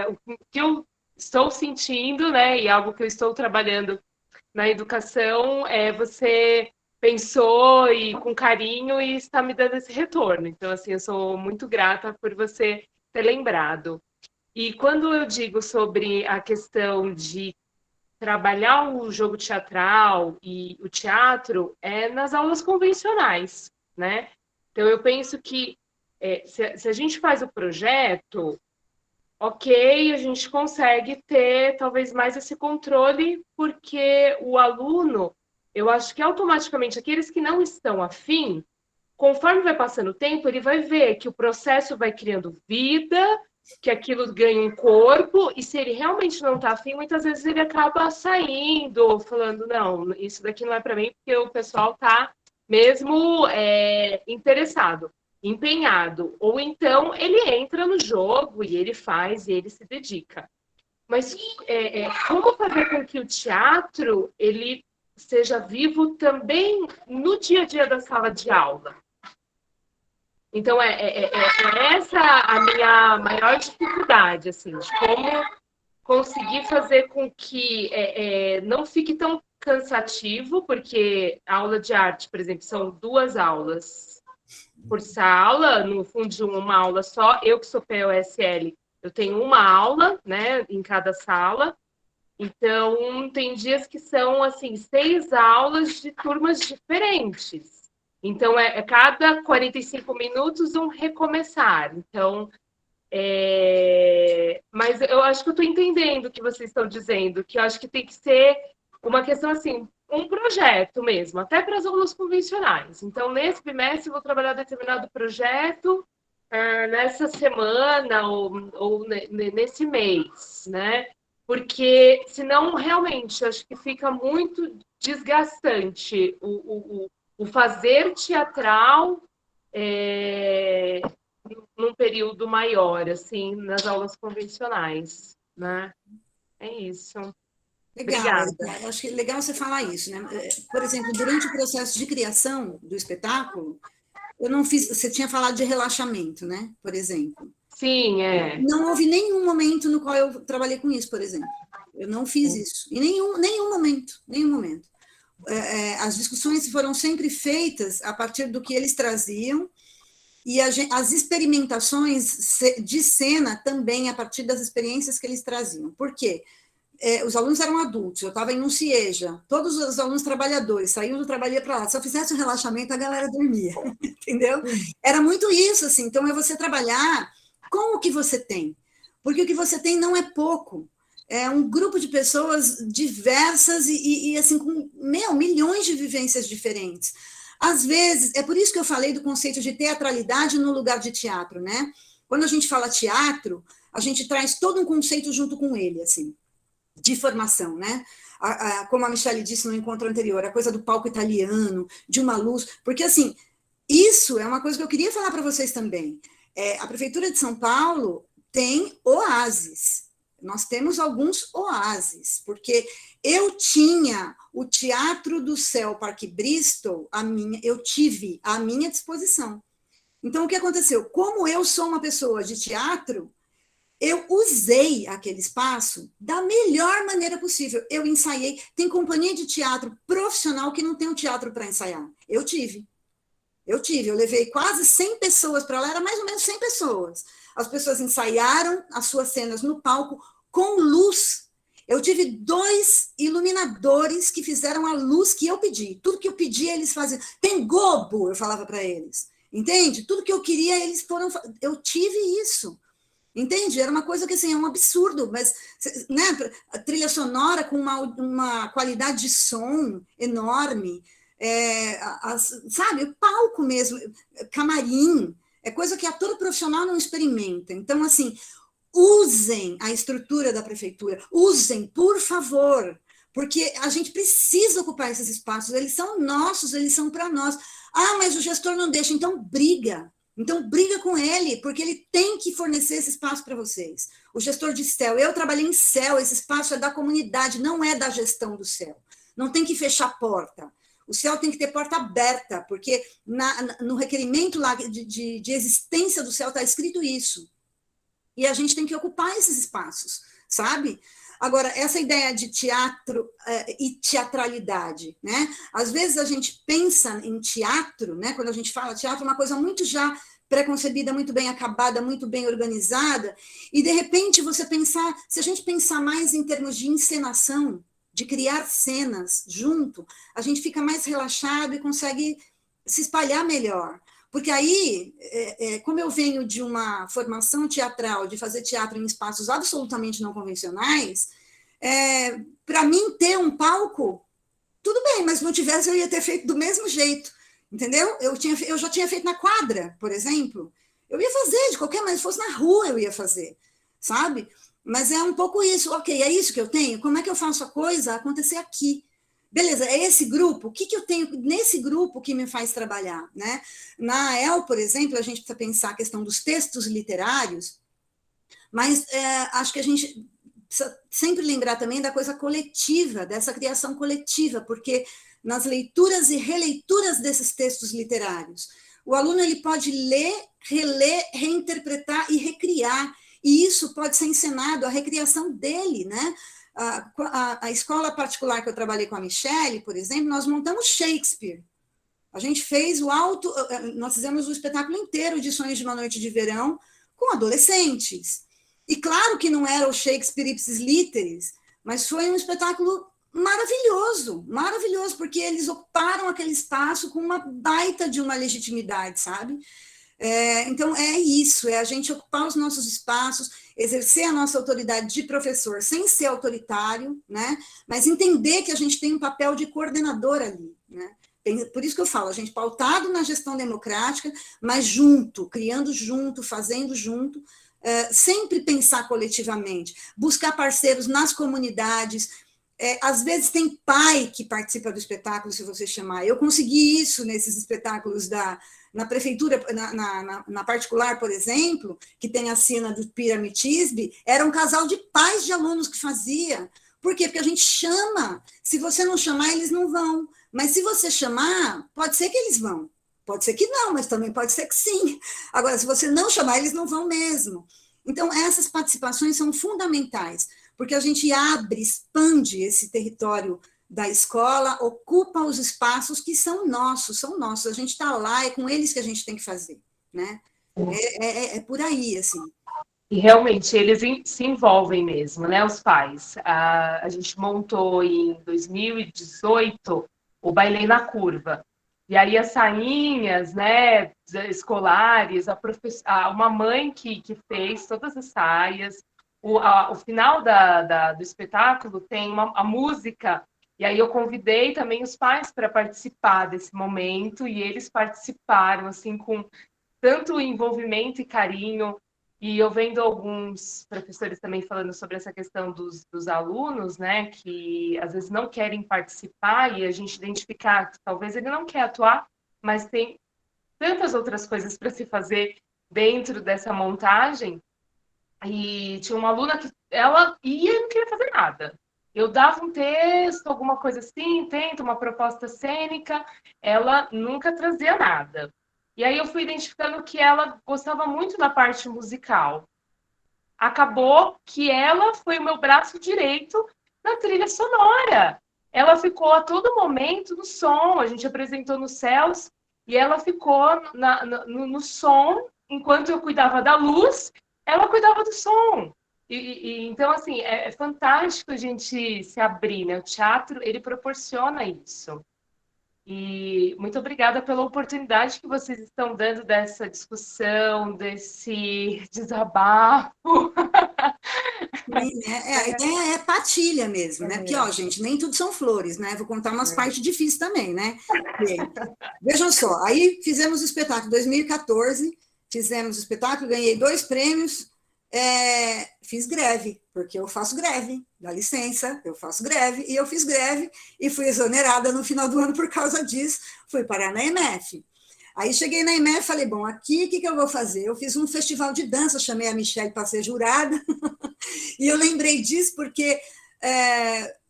o que eu estou sentindo, né, e algo que eu estou trabalhando na educação, você pensou e com carinho e está me dando esse retorno. Então, assim, eu sou muito grata por você ter lembrado. E quando eu digo sobre a questão de trabalhar o jogo teatral e o teatro, é nas aulas convencionais, né? Então, eu penso que se a gente faz o projeto, ok, a gente consegue ter talvez mais esse controle, porque o aluno, eu acho que automaticamente aqueles que não estão afim, conforme vai passando o tempo, ele vai ver que o processo vai criando vida, que aquilo ganha um corpo, e se ele realmente não está afim, muitas vezes ele acaba saindo, falando, não, isso daqui não é para mim, porque o pessoal está mesmo interessado, empenhado. Ou então ele entra no jogo e ele faz e ele se dedica. Mas como fazer com que o teatro ele seja vivo também no dia a dia da sala de aula? Então, essa a minha maior dificuldade, assim, de como conseguir fazer com que não fique tão cansativo, porque a aula de arte, por exemplo, são 2 aulas por sala, no fundo de uma aula só. Eu que sou POSL, eu tenho uma aula, né, em cada sala. Então, tem dias que são, assim, 6 aulas de turmas diferentes. Então, cada 45 minutos um recomeçar. Então, mas eu acho que eu estou entendendo o que vocês estão dizendo, que eu acho que tem que ser uma questão, assim, um projeto mesmo, até para as aulas convencionais. Então, nesse bimestre, eu vou trabalhar determinado projeto nessa semana ou nesse mês, né? Porque, senão, realmente, acho que fica muito desgastante o fazer teatral num período maior, assim, nas aulas convencionais, né? É isso. Legal, Obrigada. eu acho que é legal você falar isso, né? Por exemplo, durante o processo de criação do espetáculo, eu não fiz. Você tinha falado de relaxamento, né? Por exemplo. Sim, Não houve nenhum momento no qual eu trabalhei com isso, por exemplo. Eu não fiz isso. Em nenhum momento. As discussões foram sempre feitas a partir do que eles traziam e as experimentações de cena também a partir das experiências que eles traziam. Por quê? Os alunos eram adultos, eu estava em um CIEJA, todos os alunos trabalhadores, saíam do trabalho e iam para lá. Se eu fizesse um relaxamento, a galera dormia, entendeu? Era muito isso, assim. Então, é você trabalhar com o que você tem, porque o que você tem não é pouco. É um grupo de pessoas diversas e assim, com milhões de vivências diferentes. Às vezes, é por isso que eu falei do conceito de teatralidade no lugar de teatro, né? Quando a gente fala teatro, a gente traz todo um conceito junto com ele, assim. de formação, né? Como a Michele disse no encontro anterior, a coisa do palco italiano, de uma luz, porque assim, isso é uma coisa que eu queria falar para vocês também. A Prefeitura de São Paulo tem oásis, nós temos alguns oásis, porque eu tinha o Teatro do Céu Parque Bristol, eu tive à minha disposição. Então, o que aconteceu? Como eu sou uma pessoa de teatro, eu usei aquele espaço da melhor maneira possível. Eu ensaiei. Tem companhia de teatro profissional que não tem um teatro para ensaiar. Eu tive. Eu levei quase 100 pessoas para lá, era mais ou menos 100 pessoas. As pessoas ensaiaram as suas cenas no palco com luz. Eu tive 2 iluminadores que fizeram a luz que eu pedi. Tudo que eu pedi, eles faziam. Tem gobo, eu falava para eles. Entende? Tudo que eu queria, eles foram... Eu tive isso. Entende? Era uma coisa que, assim, é um absurdo, mas, né, a trilha sonora com uma qualidade de som enorme, sabe, o palco mesmo, camarim, é coisa que ator profissional não experimenta. Então, assim, usem a estrutura da prefeitura, usem, por favor, porque a gente precisa ocupar esses espaços, eles são nossos, eles são para nós. Ah, mas o gestor não deixa, então briga. Então, briga com ele, porque ele tem que fornecer esse espaço para vocês. O gestor de CEL, eu trabalhei em CEL, esse espaço é da comunidade, não é da gestão do CEL. Não tem que fechar a porta. O CEL tem que ter porta aberta, porque no requerimento lá de existência do CEL está escrito isso. E a gente tem que ocupar esses espaços, sabe? Agora, essa ideia de teatro e teatralidade, né? Às vezes a gente pensa em teatro, né? Quando a gente fala teatro, é uma coisa muito já preconcebida, muito bem acabada, muito bem organizada, e de repente você pensar, se a gente pensar mais em termos de encenação, de criar cenas junto, a gente fica mais relaxado e consegue se espalhar melhor. Porque aí, como eu venho de uma formação teatral, de fazer teatro em espaços absolutamente não convencionais, para mim ter um palco, tudo bem, mas se não tivesse eu ia ter feito do mesmo jeito, entendeu? Eu já tinha feito na quadra, por exemplo, eu ia fazer de qualquer maneira, se fosse na rua eu ia fazer, sabe? Mas é um pouco isso, ok, é isso que eu tenho, como é que eu faço a coisa acontecer aqui? Beleza, é esse grupo, o que eu tenho nesse grupo que me faz trabalhar, né? Na AEL, por exemplo, a gente precisa pensar a questão dos textos literários, mas acho que a gente precisa sempre lembrar também da coisa coletiva, dessa criação coletiva, porque nas leituras e releituras desses textos literários, o aluno ele pode ler, reler, reinterpretar e recriar, e isso pode ser encenado, a recriação dele, né? A escola particular que eu trabalhei com a Michele, por exemplo, nós montamos Shakespeare. A gente fez nós fizemos o espetáculo inteiro de Sonhos de uma Noite de Verão com adolescentes. E claro que não era o Shakespeare ipsis literis, mas foi um espetáculo maravilhoso, maravilhoso, porque eles ocuparam aquele espaço com uma baita de uma legitimidade, sabe? Então, é isso, é a gente ocupar os nossos espaços, exercer a nossa autoridade de professor sem ser autoritário, né? Mas entender que a gente tem um papel de coordenador ali, né? Por isso que eu falo, a gente pautado na gestão democrática, mas junto, criando junto, fazendo junto, sempre pensar coletivamente, buscar parceiros nas comunidades. Às vezes tem pai que participa do espetáculo, se você chamar. Eu consegui isso nesses espetáculos na prefeitura, na particular, por exemplo, que tem a cena do Piramitisbe, era um casal de pais de alunos que fazia. Por quê? Porque a gente chama. Se você não chamar, eles não vão. Mas se você chamar, pode ser que eles vão. Pode ser que não, mas também pode ser que sim. Agora, se você não chamar, eles não vão mesmo. Então, essas participações são fundamentais, porque a gente abre, expande esse território da escola, ocupa os espaços que são nossos, a gente está lá, é com eles que a gente tem que fazer, né? É por aí, assim. E realmente, eles se envolvem mesmo, né, os pais. A gente montou em 2018 o Bailei na Curva, e aí as sainhas, né, escolares, uma mãe que fez todas as saias, o final do espetáculo tem a música, e aí eu convidei também os pais para participar desse momento, e eles participaram, assim, com tanto envolvimento e carinho. E eu vendo alguns professores também falando sobre essa questão dos alunos, né, que às vezes não querem participar e a gente identificar que talvez ele não quer atuar, mas tem tantas outras coisas para se fazer dentro dessa montagem. E tinha uma aluna que ela ia e não queria fazer nada. Eu dava um texto, alguma coisa assim, tenta uma proposta cênica, ela nunca trazia nada. E aí eu fui identificando que ela gostava muito da parte musical. Acabou que ela foi o meu braço direito na trilha sonora. Ela ficou a todo momento no som, a gente apresentou nos céus, e ela ficou no som, enquanto eu cuidava da luz, ela cuidava do som. Então, assim, é fantástico a gente se abrir, né? O teatro, ele proporciona isso. E muito obrigada pela oportunidade que vocês estão dando dessa discussão, desse desabafo. Sim, né? A ideia é partilha mesmo, né? Porque, ó, gente, nem tudo são flores, né? Vou contar umas partes difíceis também, né? Vejam só, aí fizemos o espetáculo em 2014, fizemos o espetáculo, ganhei 2 prêmios, fiz greve, porque eu faço greve, dá licença, eu faço greve, e eu fiz greve e fui exonerada no final do ano por causa disso, fui parar na EMF. Aí cheguei na EMF e falei, bom, aqui o que eu vou fazer? Eu fiz um festival de dança, chamei a Michelle para ser jurada, e eu lembrei disso porque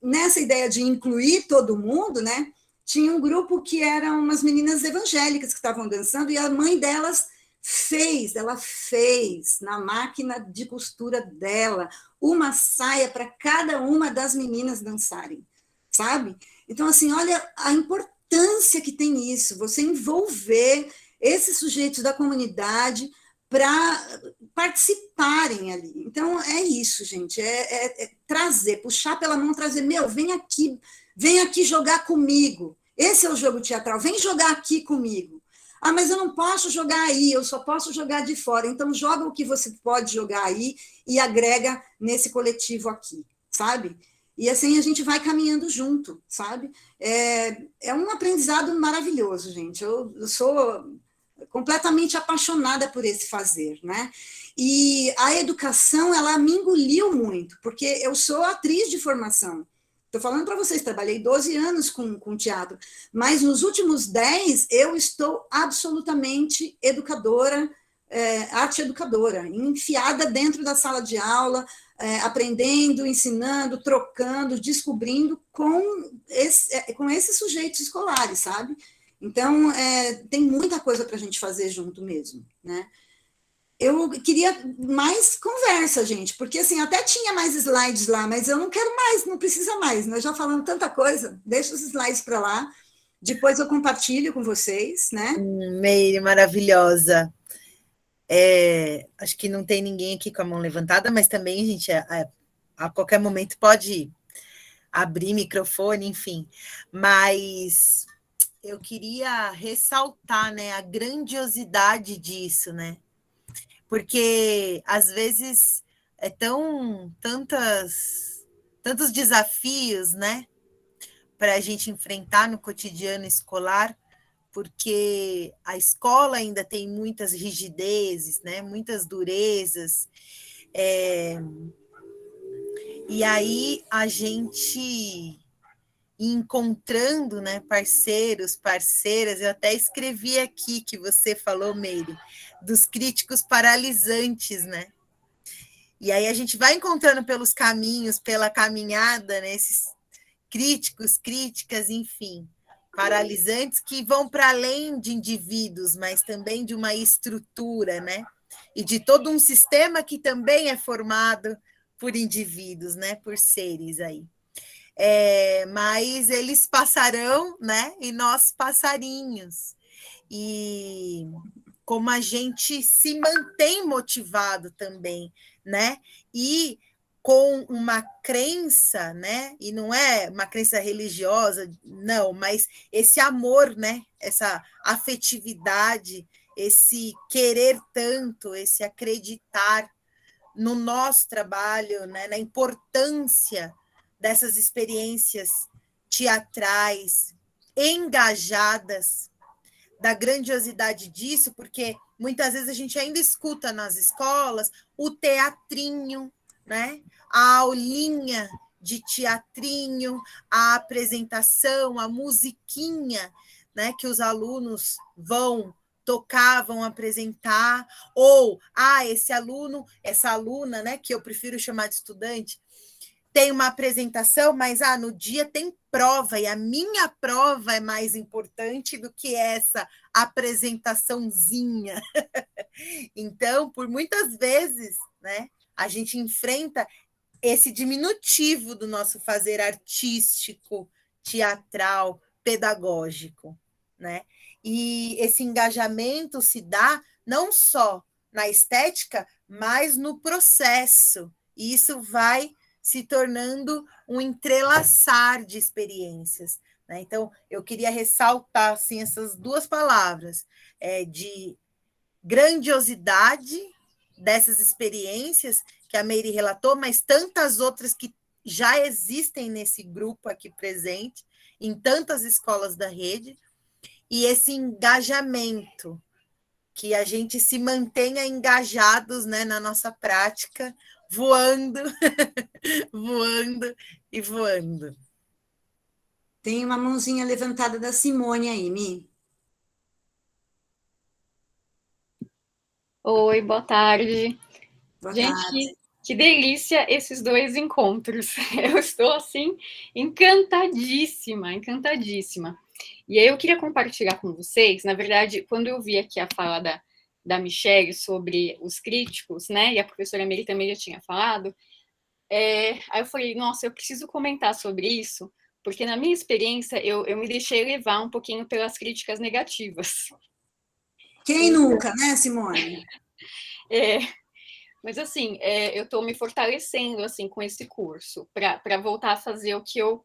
nessa ideia de incluir todo mundo, né, tinha um grupo que eram umas meninas evangélicas que estavam dançando, e a mãe delas ela fez na máquina de costura dela uma saia para cada uma das meninas dançarem, sabe? Então, assim, olha a importância que tem isso, você envolver esses sujeitos da comunidade para participarem ali. Então, é isso, gente, é trazer, puxar pela mão, trazer, vem aqui jogar comigo. Esse é o jogo teatral, vem jogar aqui comigo. Ah, mas eu não posso jogar aí, eu só posso jogar de fora. Então, joga o que você pode jogar aí e agrega nesse coletivo aqui, sabe? E assim a gente vai caminhando junto, sabe? É um aprendizado maravilhoso, gente. Eu sou completamente apaixonada por esse fazer, né? E a educação, ela me engoliu muito, porque eu sou atriz de formação. Estou falando para vocês, trabalhei 12 anos com teatro, mas nos últimos 10 eu estou absolutamente educadora, arte educadora, enfiada dentro da sala de aula, aprendendo, ensinando, trocando, descobrindo com esses sujeitos escolares, sabe? Então, tem muita coisa para a gente fazer junto mesmo, né? Eu queria mais conversa, gente, porque assim, até tinha mais slides lá, mas eu não quero mais, não precisa mais, nós já falamos tanta coisa, deixa os slides para lá, depois eu compartilho com vocês, né? Meire, maravilhosa. Acho que não tem ninguém aqui com a mão levantada, mas também, gente, a qualquer momento pode abrir microfone, enfim, mas eu queria ressaltar, né, a grandiosidade disso, né? Porque às vezes tantos desafios, né, para a gente enfrentar no cotidiano escolar, porque a escola ainda tem muitas rigidezes, né, muitas durezas, e aí a gente encontrando, né, parceiros, parceiras, eu até escrevi aqui que você falou, Meire, dos críticos paralisantes, né? E aí a gente vai encontrando pelos caminhos, pela caminhada, né, esses críticos, críticas, enfim, paralisantes que vão para além de indivíduos, mas também de uma estrutura, né? E de todo um sistema que também é formado por indivíduos, né? Por seres aí. Mas eles passarão, né? E nós passarinhos. E como a gente se mantém motivado também, né? E com uma crença, né? E não é uma crença religiosa, não, mas esse amor, né? Essa afetividade, esse querer tanto, esse acreditar no nosso trabalho, né? Na importância dessas experiências teatrais, engajadas, da grandiosidade disso, porque muitas vezes a gente ainda escuta nas escolas o teatrinho, né? A aulinha de teatrinho, a apresentação, a musiquinha, né, que os alunos vão tocar, vão apresentar, ou esse aluno, essa aluna, né, que eu prefiro chamar de estudante, tem uma apresentação, mas no dia tem prova, e a minha prova é mais importante do que essa apresentaçãozinha. Então, por muitas vezes, né, a gente enfrenta esse diminutivo do nosso fazer artístico, teatral, pedagógico, né? E esse engajamento se dá não só na estética, mas no processo. E isso vai se tornando um entrelaçar de experiências, né? Então, eu queria ressaltar assim, essas duas palavras, de grandiosidade dessas experiências que a Meire relatou, mas tantas outras que já existem nesse grupo aqui presente, em tantas escolas da rede, e esse engajamento, que a gente se mantenha engajados, né, na nossa prática, voando, voando e voando. Tem uma mãozinha levantada da Simone aí, Mi. Oi, boa tarde. Boa Gente, tarde. que delícia esses dois encontros. Eu estou, assim, encantadíssima, encantadíssima. E aí eu queria compartilhar com vocês, na verdade, quando eu vi aqui a fala da Michelle sobre os críticos, né, e a professora Meire também já tinha falado, aí eu falei, nossa, eu preciso comentar sobre isso, porque na minha experiência eu me deixei levar um pouquinho pelas críticas negativas. Quem nunca, né, Simone? Mas, assim, eu estou me fortalecendo, assim, com esse curso, para voltar a fazer o que eu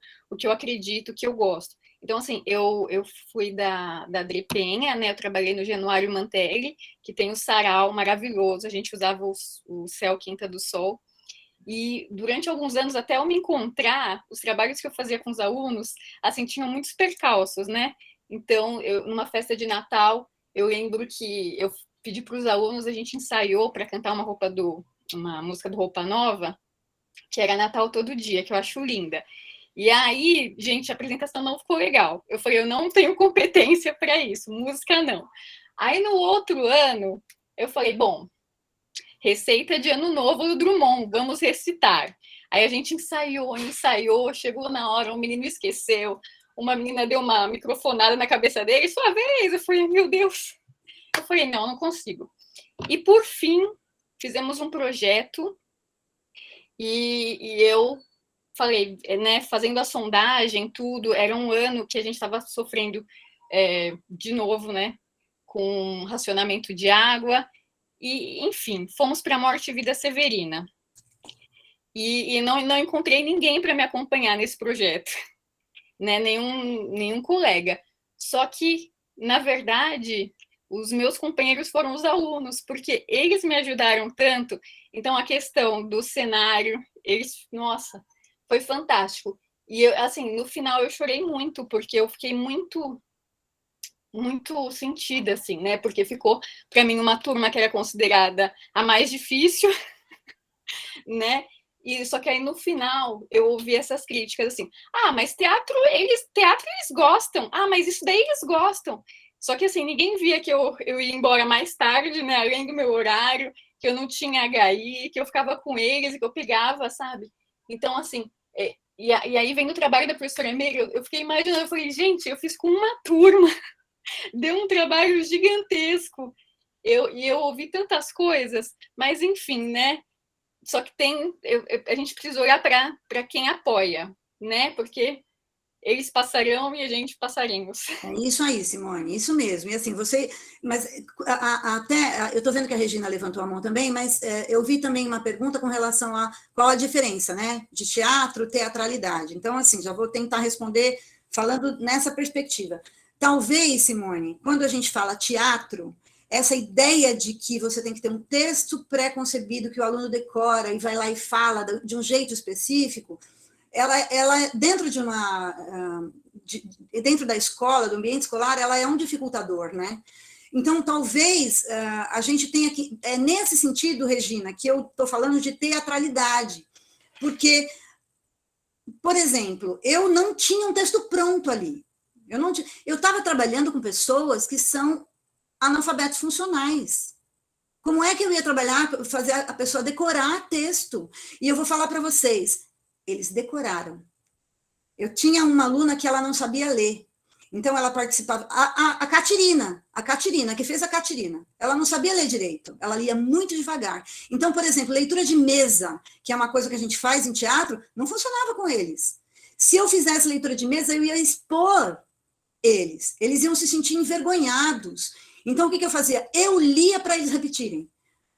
acredito, que eu gosto. Então, assim, eu fui da Dri Penha, né? Eu trabalhei no Januário Mantelli, que tem o sarau maravilhoso, a gente usava o Céu Quinta do Sol. E durante alguns anos, até eu me encontrar, os trabalhos que eu fazia com os alunos, assim, tinham muitos percalços, né? Então, numa festa de Natal, eu lembro que eu pedi para os alunos, a gente ensaiou para cantar uma música do Roupa Nova, que era Natal Todo Dia, que eu acho linda. E aí, gente, a apresentação não ficou legal. Eu falei, eu não tenho competência para isso, música não. Aí, no outro ano, eu falei, bom, receita de ano novo do Drummond, vamos recitar. Aí a gente ensaiou, chegou na hora, um menino esqueceu, uma menina deu uma microfonada na cabeça dele, sua vez. Eu falei, meu Deus. Eu falei, não consigo. E, por fim, fizemos um projeto e eu falei, né, fazendo a sondagem, tudo, era um ano que a gente estava sofrendo de novo, né, com racionamento de água, e, enfim, fomos para a Morte e Vida Severina. E não encontrei ninguém para me acompanhar nesse projeto, né, nenhum colega. Só que, na verdade, os meus companheiros foram os alunos, porque eles me ajudaram tanto. Então, a questão do cenário, nossa, foi fantástico. E, assim, no final eu chorei muito, porque eu fiquei muito sentida, assim, né? Porque ficou, para mim, uma turma que era considerada a mais difícil, né? E só que aí, no final, eu ouvi essas críticas, assim, mas teatro eles gostam. Mas isso daí eles gostam. Só que, assim, ninguém via que eu ia embora mais tarde, né? Além do meu horário, que eu não tinha HI, que eu ficava com eles, que eu pegava, sabe? Então, assim, e aí vem o trabalho da professora Meire, eu fiquei imaginando, eu falei, gente, eu fiz com uma turma, deu um trabalho gigantesco. E eu ouvi tantas coisas, mas, enfim, né? Só que a gente precisa olhar para quem apoia, né? Porque eles passarão e a gente passaremos. É isso aí, Simone, isso mesmo. E assim, mas até, eu estou vendo que a Regina levantou a mão também, mas eu vi também uma pergunta com relação a qual a diferença, né, de teatro, teatralidade. Então, assim, já vou tentar responder falando nessa perspectiva. Talvez, Simone, quando a gente fala teatro, essa ideia de que você tem que ter um texto pré-concebido que o aluno decora e vai lá e fala de um jeito específico, ela dentro dentro da escola, do ambiente escolar, ela é um dificultador, né? Então, talvez a gente tenha que... É nesse sentido, Regina, que eu estou falando de teatralidade. Porque, por exemplo, eu não tinha um texto pronto ali. Eu estava trabalhando com pessoas que são analfabetos funcionais. Como é que eu ia trabalhar, fazer a pessoa decorar texto? E eu vou falar para vocês, eles decoraram. Eu tinha uma aluna que ela não sabia ler. Então, ela participava... A Catirina, que fez a Catirina, ela não sabia ler direito, ela lia muito devagar. Então, por exemplo, leitura de mesa, que é uma coisa que a gente faz em teatro, não funcionava com eles. Se eu fizesse leitura de mesa, eu ia expor eles. Eles iam se sentir envergonhados. Então, o que eu fazia? Eu lia para eles repetirem.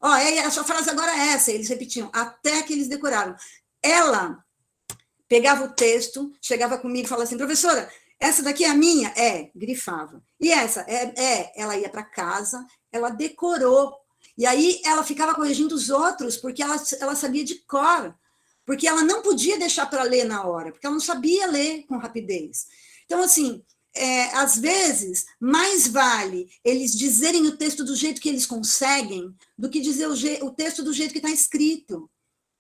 A sua frase agora é essa, eles repetiam, até que eles decoraram. Ela pegava o texto, chegava comigo e falava assim, professora, essa daqui é a minha? Grifava. E essa? Ela ia para casa, ela decorou. E aí ela ficava corrigindo os outros, porque ela sabia de cor. Porque ela não podia deixar para ler na hora, porque ela não sabia ler com rapidez. Então, assim, às vezes, mais vale eles dizerem o texto do jeito que eles conseguem, do que dizer o texto do jeito que está escrito.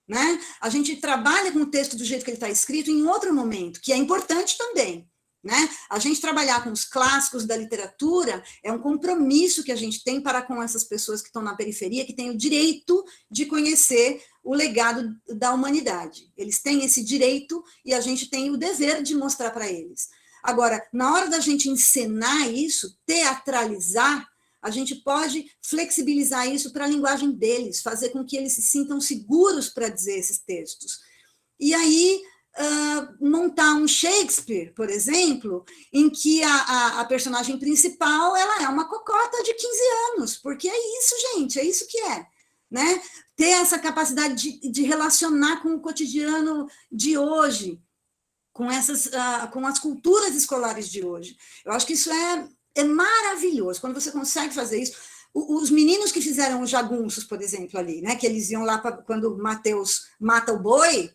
Né? A gente trabalha com o texto do jeito que ele está escrito em outro momento, que é importante também. Né? A gente trabalhar com os clássicos da literatura é um compromisso que a gente tem para com essas pessoas que estão na periferia, que têm o direito de conhecer o legado da humanidade. Eles têm esse direito e a gente tem o dever de mostrar para eles. Agora, na hora da gente encenar isso, teatralizar, a gente pode flexibilizar isso para a linguagem deles, fazer com que eles se sintam seguros para dizer esses textos. E aí... montar um Shakespeare, por exemplo, em que a personagem principal ela é uma cocota de 15 anos, porque é isso, gente, é isso que é. Né? Ter essa capacidade de relacionar com o cotidiano de hoje, com as culturas escolares de hoje. Eu acho que isso é maravilhoso, quando você consegue fazer isso. Os meninos que fizeram os jagunços, por exemplo, ali, né, que eles iam lá quando Mateus mata o boi,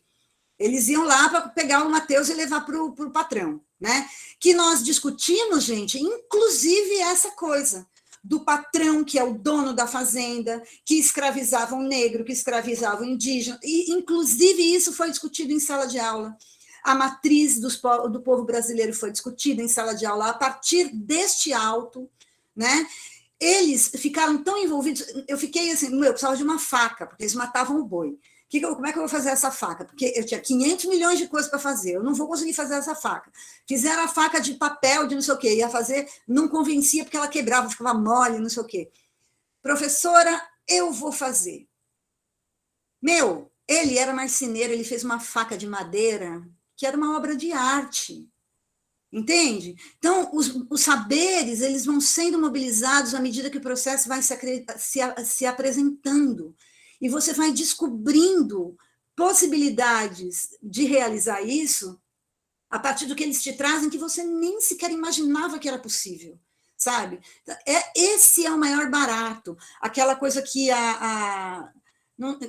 eles iam lá para pegar o Mateus e levar para o patrão, né? Que nós discutimos, gente, inclusive essa coisa do patrão, que é o dono da fazenda, que escravizava o negro, que escravizava o indígena, e inclusive isso foi discutido em sala de aula. A matriz do povo brasileiro foi discutida em sala de aula a partir deste auto, né? Eles ficaram tão envolvidos, eu fiquei assim, eu precisava de uma faca, porque eles matavam o boi. Como é que eu vou fazer essa faca? Porque eu tinha 500 milhões de coisas para fazer, eu não vou conseguir fazer essa faca. Fizeram a faca de papel, de não sei o quê, ia fazer, não convencia porque ela quebrava, ficava mole, não sei o quê. Professora, eu vou fazer. Ele era marceneiro, ele fez uma faca de madeira, que era uma obra de arte. Entende? Então, os saberes, eles vão sendo mobilizados à medida que o processo vai se apresentando. E você vai descobrindo possibilidades de realizar isso a partir do que eles te trazem que você nem sequer imaginava que era possível, sabe? Esse é o maior barato. Aquela coisa que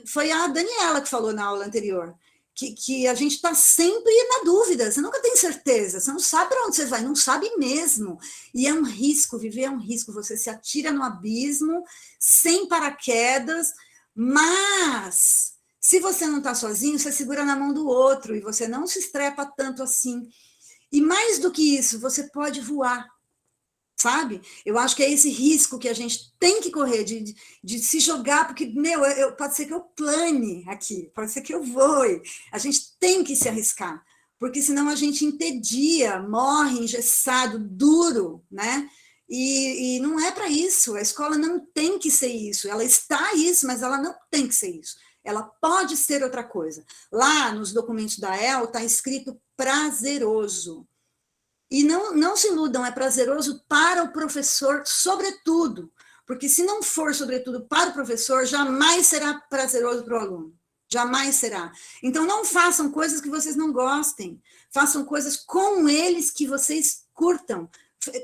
foi a Daniela que falou na aula anterior, que a gente está sempre na dúvida, você nunca tem certeza, você não sabe para onde você vai, não sabe mesmo. E é um risco, viver é um risco, você se atira no abismo, sem paraquedas, mas se você não está sozinho, você segura na mão do outro e você não se estrepa tanto assim. E mais do que isso, você pode voar, sabe? Eu acho que é esse risco que a gente tem que correr, de se jogar, porque, pode ser que eu plane aqui, pode ser que eu voe. A gente tem que se arriscar, porque senão a gente entedia, morre engessado, duro, né? E não é para isso, a escola não tem que ser isso, ela está isso, mas ela não tem que ser isso, ela pode ser outra coisa. Lá nos documentos da EL está escrito prazeroso, e não se iludam, é prazeroso para o professor, sobretudo, porque se não for sobretudo para o professor, jamais será prazeroso para o aluno, jamais será. Então não façam coisas que vocês não gostem, façam coisas com eles que vocês curtam,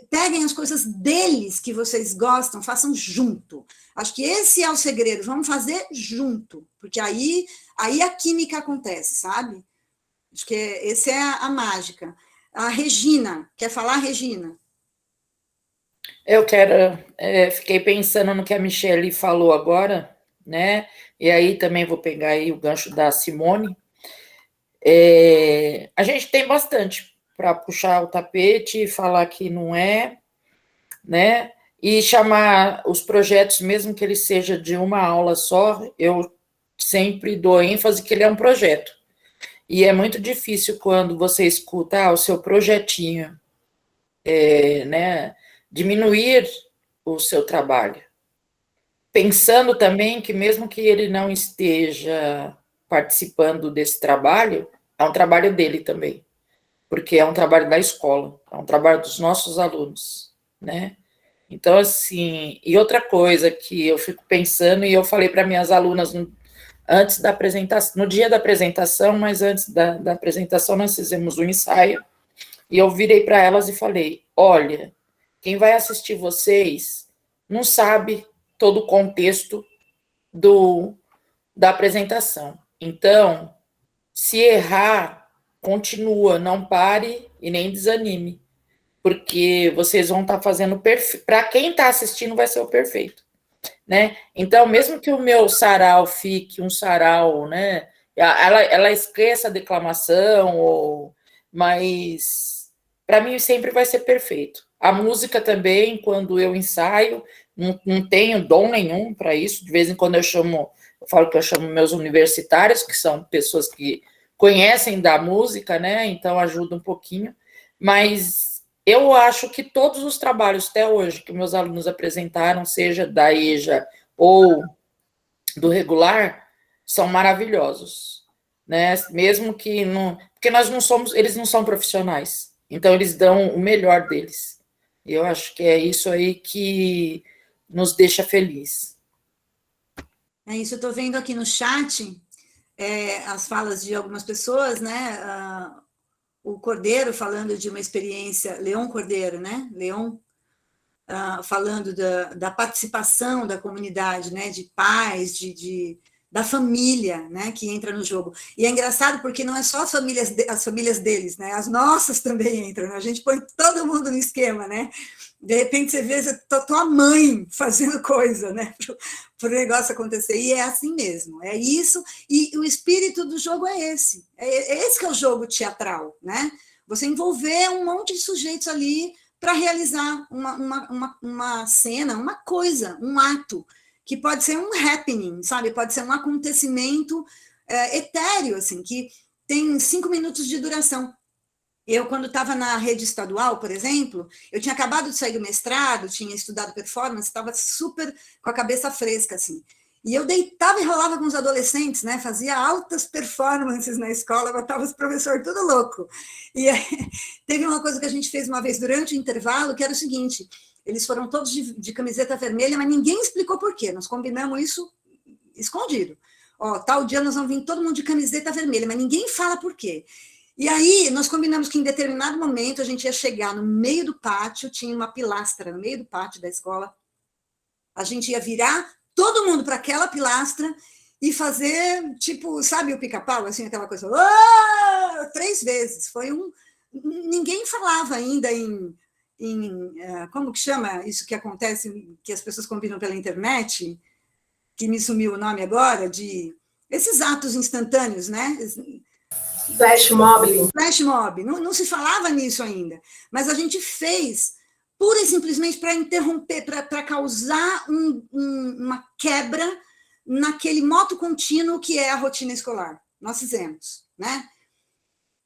peguem as coisas deles que vocês gostam, façam junto. Acho que esse é o segredo, vamos fazer junto, porque aí a química acontece, sabe? Acho que essa é a mágica. A Regina, quer falar, Regina? Eu quero, fiquei pensando no que a Michelle falou agora, né? E aí também vou pegar aí o gancho da Simone. A gente tem bastante para puxar o tapete e falar que não é, né? E chamar os projetos, mesmo que ele seja de uma aula só, eu sempre dou ênfase que ele é um projeto. E é muito difícil quando você escuta o seu projetinho, né, diminuir o seu trabalho. Pensando também que mesmo que ele não esteja participando desse trabalho, é um trabalho dele também, porque é um trabalho da escola, é um trabalho dos nossos alunos, né? Então, assim, e outra coisa que eu fico pensando, e eu falei para minhas alunas antes da apresentação, no dia da apresentação, mas antes da apresentação nós fizemos um ensaio, e eu virei para elas e falei, olha, quem vai assistir vocês não sabe todo o contexto da apresentação. Então, se errar, continua, não pare e nem desanime, porque vocês vão estar fazendo perfeito. Para quem está assistindo, vai ser o perfeito, né? Então, mesmo que o meu sarau fique um sarau, né? Ela esqueça a declamação, mas para mim sempre vai ser perfeito. A música também, quando eu ensaio, não tenho dom nenhum para isso. De vez em quando eu falo que eu chamo meus universitários, que são pessoas que conhecem da música, né? Então ajuda um pouquinho. Mas eu acho que todos os trabalhos até hoje que meus alunos apresentaram, seja da EJA ou do regular, são maravilhosos, né? Mesmo que não, porque eles não são profissionais, então eles dão o melhor deles. E eu acho que é isso aí que nos deixa feliz. É isso, eu estou vendo aqui no chat as falas de algumas pessoas, né? O Cordeiro falando de uma experiência, Leon Cordeiro, né? Leon falando da participação da comunidade, né? De pais, da família, né? Que entra no jogo. E é engraçado porque não é só as famílias deles, né? As nossas também entram, né? A gente põe todo mundo no esquema, né? De repente você vê tua mãe fazendo coisa, né? Para o negócio acontecer. E é assim mesmo, é isso. E o espírito do jogo é esse. É esse que é o jogo teatral, né? Você envolver um monte de sujeitos ali para realizar uma cena, uma coisa, um ato, que pode ser um happening, sabe? Pode ser um acontecimento etéreo, assim, que tem 5 minutos de duração. Eu, quando estava na rede estadual, por exemplo, eu tinha acabado de sair do mestrado, tinha estudado performance, estava super com a cabeça fresca, assim. E eu deitava e rolava com os adolescentes, né? Fazia altas performances na escola, botava os professores tudo louco. E aí, teve uma coisa que a gente fez uma vez durante o intervalo, que era o seguinte, eles foram todos de camiseta vermelha, mas ninguém explicou por quê. Nós combinamos isso escondido. Ó, tal dia nós vamos vir todo mundo de camiseta vermelha, mas ninguém fala por quê. E aí, nós combinamos que em determinado momento a gente ia chegar no meio do pátio, tinha uma pilastra no meio do pátio da escola, a gente ia virar todo mundo para aquela pilastra e fazer, tipo, sabe o pica-pau, assim, aquela coisa, 3 vezes. Foi ninguém falava ainda em como que chama isso que acontece, que as pessoas combinam pela internet, que me sumiu o nome agora, de esses atos instantâneos, né? Flash mob. Flash mob. Não se falava nisso ainda. Mas a gente fez pura e simplesmente para interromper, para causar uma quebra naquele moto contínuo que é a rotina escolar. Nós fizemos, né?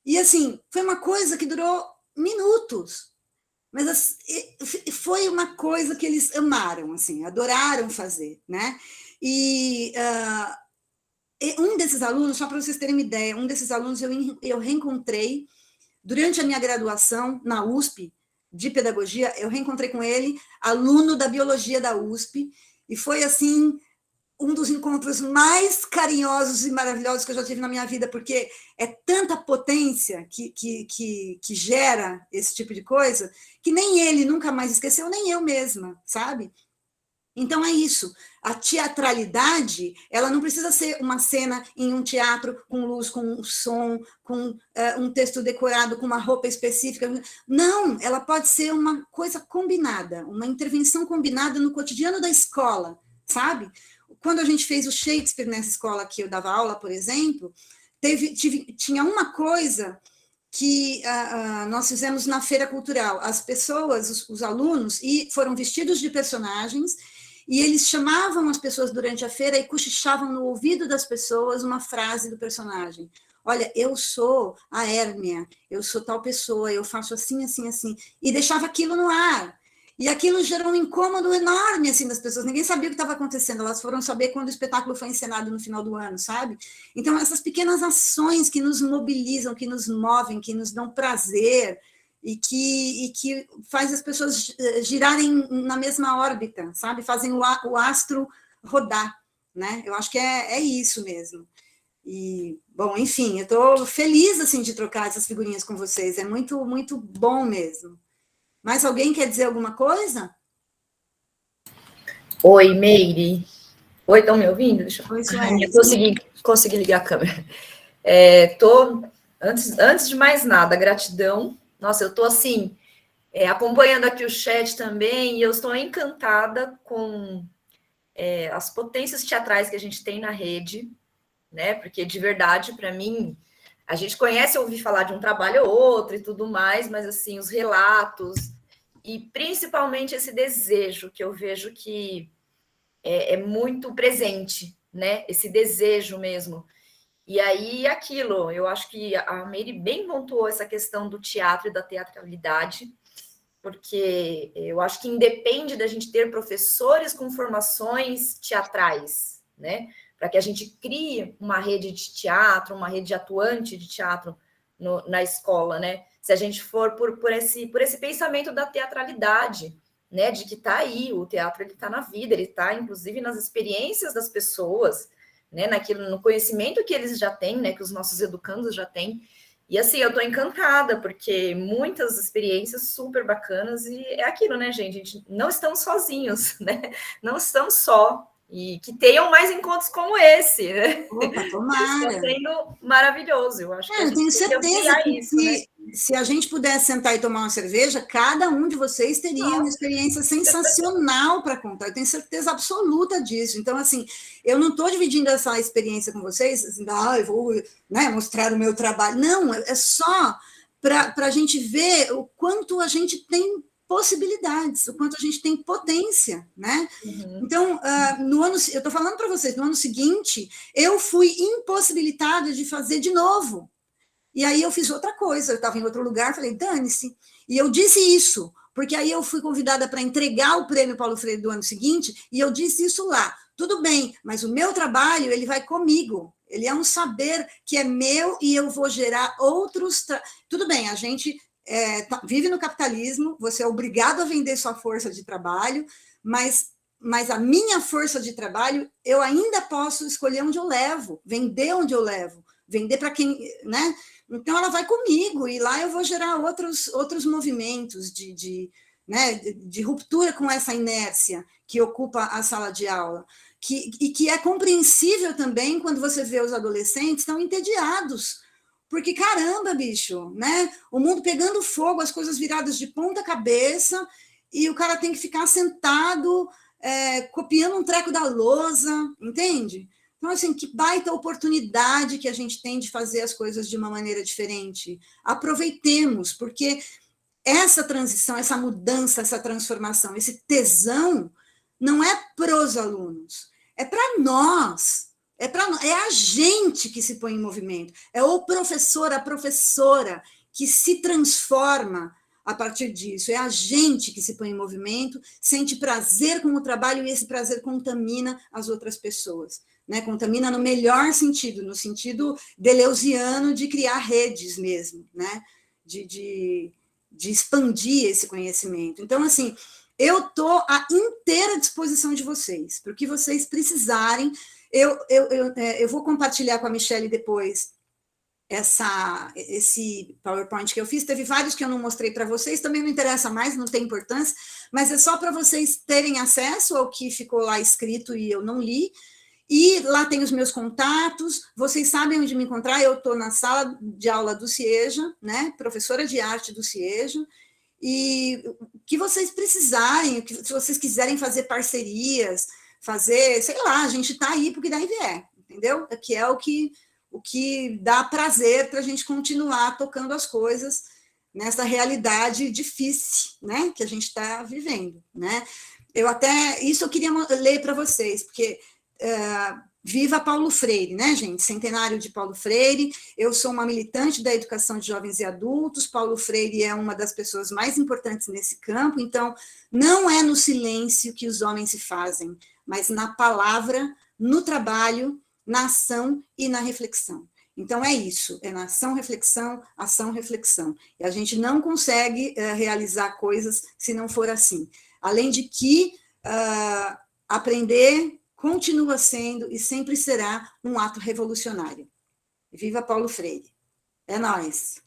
E, assim, foi uma coisa que durou minutos. Mas foi uma coisa que eles amaram, assim, adoraram fazer, né? E um desses alunos, só para vocês terem uma ideia, um desses alunos eu reencontrei durante a minha graduação na USP de pedagogia, eu reencontrei com ele, aluno da biologia da USP, e foi assim um dos encontros mais carinhosos e maravilhosos que eu já tive na minha vida, porque é tanta potência que gera esse tipo de coisa, que nem ele nunca mais esqueceu, nem eu mesma, sabe? Então é isso, a teatralidade, ela não precisa ser uma cena em um teatro com luz, com som, com um texto decorado, com uma roupa específica. Não, ela pode ser uma coisa combinada, uma intervenção combinada no cotidiano da escola, sabe? Quando a gente fez o Shakespeare nessa escola que eu dava aula, por exemplo, tinha uma coisa que nós fizemos na feira cultural. As pessoas, os alunos, foram vestidos de personagens, e eles chamavam as pessoas durante a feira e cochichavam no ouvido das pessoas uma frase do personagem. Olha, eu sou a Hérmia, eu sou tal pessoa, eu faço assim, assim, assim. E deixava aquilo no ar. E aquilo gerou um incômodo enorme, assim, das pessoas. Ninguém sabia o que estava acontecendo. Elas foram saber quando o espetáculo foi encenado no final do ano, sabe? Então, essas pequenas ações que nos mobilizam, que nos movem, que nos dão prazer, e que faz as pessoas girarem na mesma órbita, sabe? Fazem o astro rodar, né? Eu acho que é isso mesmo. E, bom, enfim, eu estou feliz, assim, de trocar essas figurinhas com vocês. É muito, muito bom mesmo. Mais alguém quer dizer alguma coisa? Oi, Meire. Oi, estão me ouvindo? Deixa eu... Oi, eu consegui ligar a câmera. Antes de mais nada, gratidão. Nossa, eu estou assim, acompanhando aqui o chat também, e eu estou encantada com as potências teatrais que a gente tem na rede, né? Porque, de verdade, para mim, a gente conhece, ouvi falar de um trabalho ou outro e tudo mais, mas, assim, os relatos, e principalmente esse desejo, que eu vejo que é muito presente, né? Esse desejo mesmo. E aí, aquilo, eu acho que a Meire bem pontuou essa questão do teatro e da teatralidade, porque eu acho que independe da gente ter professores com formações teatrais, né? Para que a gente crie uma rede de teatro, uma rede atuante de teatro na escola, né? Se a gente for por esse pensamento da teatralidade, né? De que está aí, o teatro ele está na vida, ele está, inclusive, nas experiências das pessoas, né, no conhecimento que eles já têm, né, que os nossos educandos já têm. E assim, eu estou encantada, porque muitas experiências super bacanas, e é aquilo, né, gente? Não estamos sozinhos, né? Não estamos só. E que tenham mais encontros como esse, né? Opa, tomara. Está sendo maravilhoso, eu acho que a gente eu tenho certeza que isso, né? se a gente pudesse sentar e tomar uma cerveja, cada um de vocês teria uma experiência sensacional para contar. Eu tenho certeza absoluta disso. Então, assim, eu não estou dividindo essa experiência com vocês, assim, eu vou, né, mostrar o meu trabalho. Não, é só para a gente ver o quanto a gente tem possibilidades, o quanto a gente tem potência, né? Uhum. Então, eu estou falando para vocês, no ano seguinte, eu fui impossibilitada de fazer de novo. E aí eu fiz outra coisa, eu estava em outro lugar, falei, dane-se. E eu disse isso, porque aí eu fui convidada para entregar o prêmio Paulo Freire do ano seguinte, e eu disse isso lá. Tudo bem, mas o meu trabalho, ele vai comigo. Ele é um saber que é meu e eu vou gerar outros... Tudo bem, a gente vive no capitalismo, você é obrigado a vender sua força de trabalho, mas a minha força de trabalho, eu ainda posso escolher onde eu levo, vender onde eu levo, vender para quem... né? Então, ela vai comigo, e lá eu vou gerar outros movimentos de ruptura com essa inércia que ocupa a sala de aula, e que é compreensível também quando você vê os adolescentes tão entediados, porque, caramba, bicho, né? O mundo pegando fogo, as coisas viradas de ponta cabeça, e o cara tem que ficar sentado, copiando um treco da lousa, entende? Então, assim, que baita oportunidade que a gente tem de fazer as coisas de uma maneira diferente. Aproveitemos, porque essa transição, essa mudança, essa transformação, esse tesão, não é para os alunos, é para nós. É a gente que se põe em movimento, é o professor, a professora que se transforma a partir disso, é a gente que se põe em movimento, sente prazer com o trabalho, e esse prazer contamina as outras pessoas, né? Contamina no melhor sentido, no sentido deleuziano de criar redes mesmo, né? de expandir esse conhecimento. Então, assim, eu estou à inteira disposição de vocês, para o que vocês precisarem. Eu vou compartilhar com a Michelle depois esse PowerPoint que eu fiz. Teve vários que eu não mostrei para vocês, também não interessa mais, não tem importância, mas é só para vocês terem acesso ao que ficou lá escrito e eu não li. E lá tem os meus contatos, vocês sabem onde me encontrar, eu estou na sala de aula do CIEJA, né, professora de arte do CIEJA, e o que vocês precisarem, se vocês quiserem fazer parcerias, fazer, sei lá, a gente está aí porque daí vier, entendeu? Que é o que dá prazer para a gente continuar tocando as coisas nessa realidade difícil, né, que a gente está vivendo, né? Isso eu queria ler para vocês, porque viva Paulo Freire, né, gente? Centenário de Paulo Freire. Eu sou uma militante da educação de jovens e adultos. Paulo Freire é uma das pessoas mais importantes nesse campo. Então, não é no silêncio que os homens se fazem, mas na palavra, no trabalho, na ação e na reflexão. Então, é isso, é na ação, reflexão. E a gente não consegue realizar coisas se não for assim. Além de que aprender continua sendo e sempre será um ato revolucionário. Viva Paulo Freire. É nóis.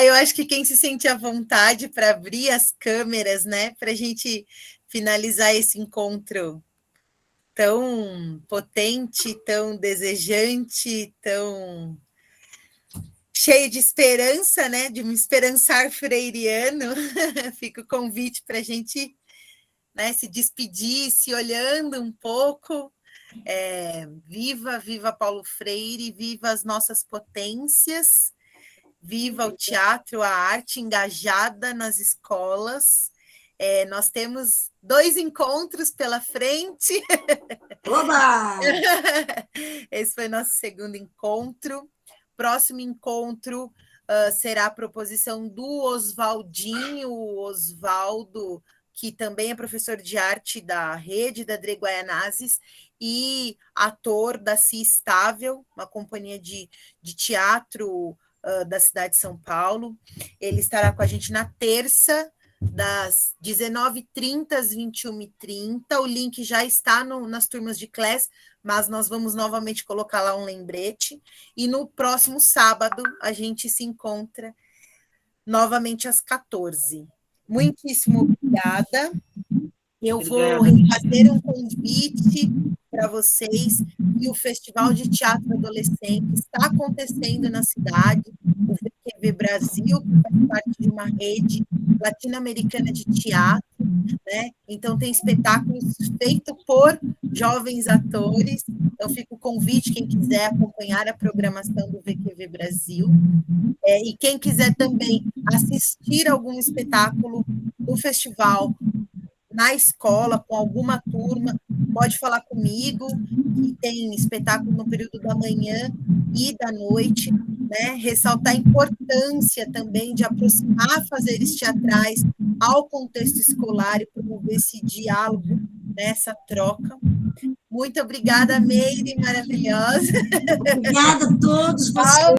Eu acho que quem se sente à vontade para abrir as câmeras, né, para a gente finalizar esse encontro tão potente, tão desejante, tão cheio de esperança, né, de um esperançar freiriano, fica o convite para a gente, né, se despedir, se olhando um pouco. Viva Paulo Freire, viva as nossas potências, viva o teatro, a arte engajada nas escolas. Nós temos 2 encontros pela frente. Oba! Esse foi nosso segundo encontro. Próximo encontro será a proposição do Oswaldinho, Osvaldo, que também é professor de arte da rede da Dre Guaianazes e ator da Cia Estável, uma companhia de teatro da cidade de São Paulo. Ele estará com a gente na terça, das 19h30 às 21h30. O link já está nas turmas de classe, mas nós vamos novamente colocar lá um lembrete. E no próximo sábado a gente se encontra novamente às 14h. Muitíssimo obrigada. Eu vou fazer um convite para vocês que o Festival de Teatro Adolescente está acontecendo na cidade, o VQV Brasil, que faz parte de uma rede latino-americana de teatro, né? Então tem espetáculos feitos por jovens atores. Então fica o convite, quem quiser acompanhar a programação do VQV Brasil. E quem quiser também assistir algum espetáculo do festival na escola, com alguma turma, pode falar comigo, que tem espetáculo no período da manhã e da noite, né? Ressaltar a importância também de aproximar fazeres teatrais ao contexto escolar e promover esse diálogo, né? Essa troca. Muito obrigada, Meire, maravilhosa. Obrigada a todos vocês.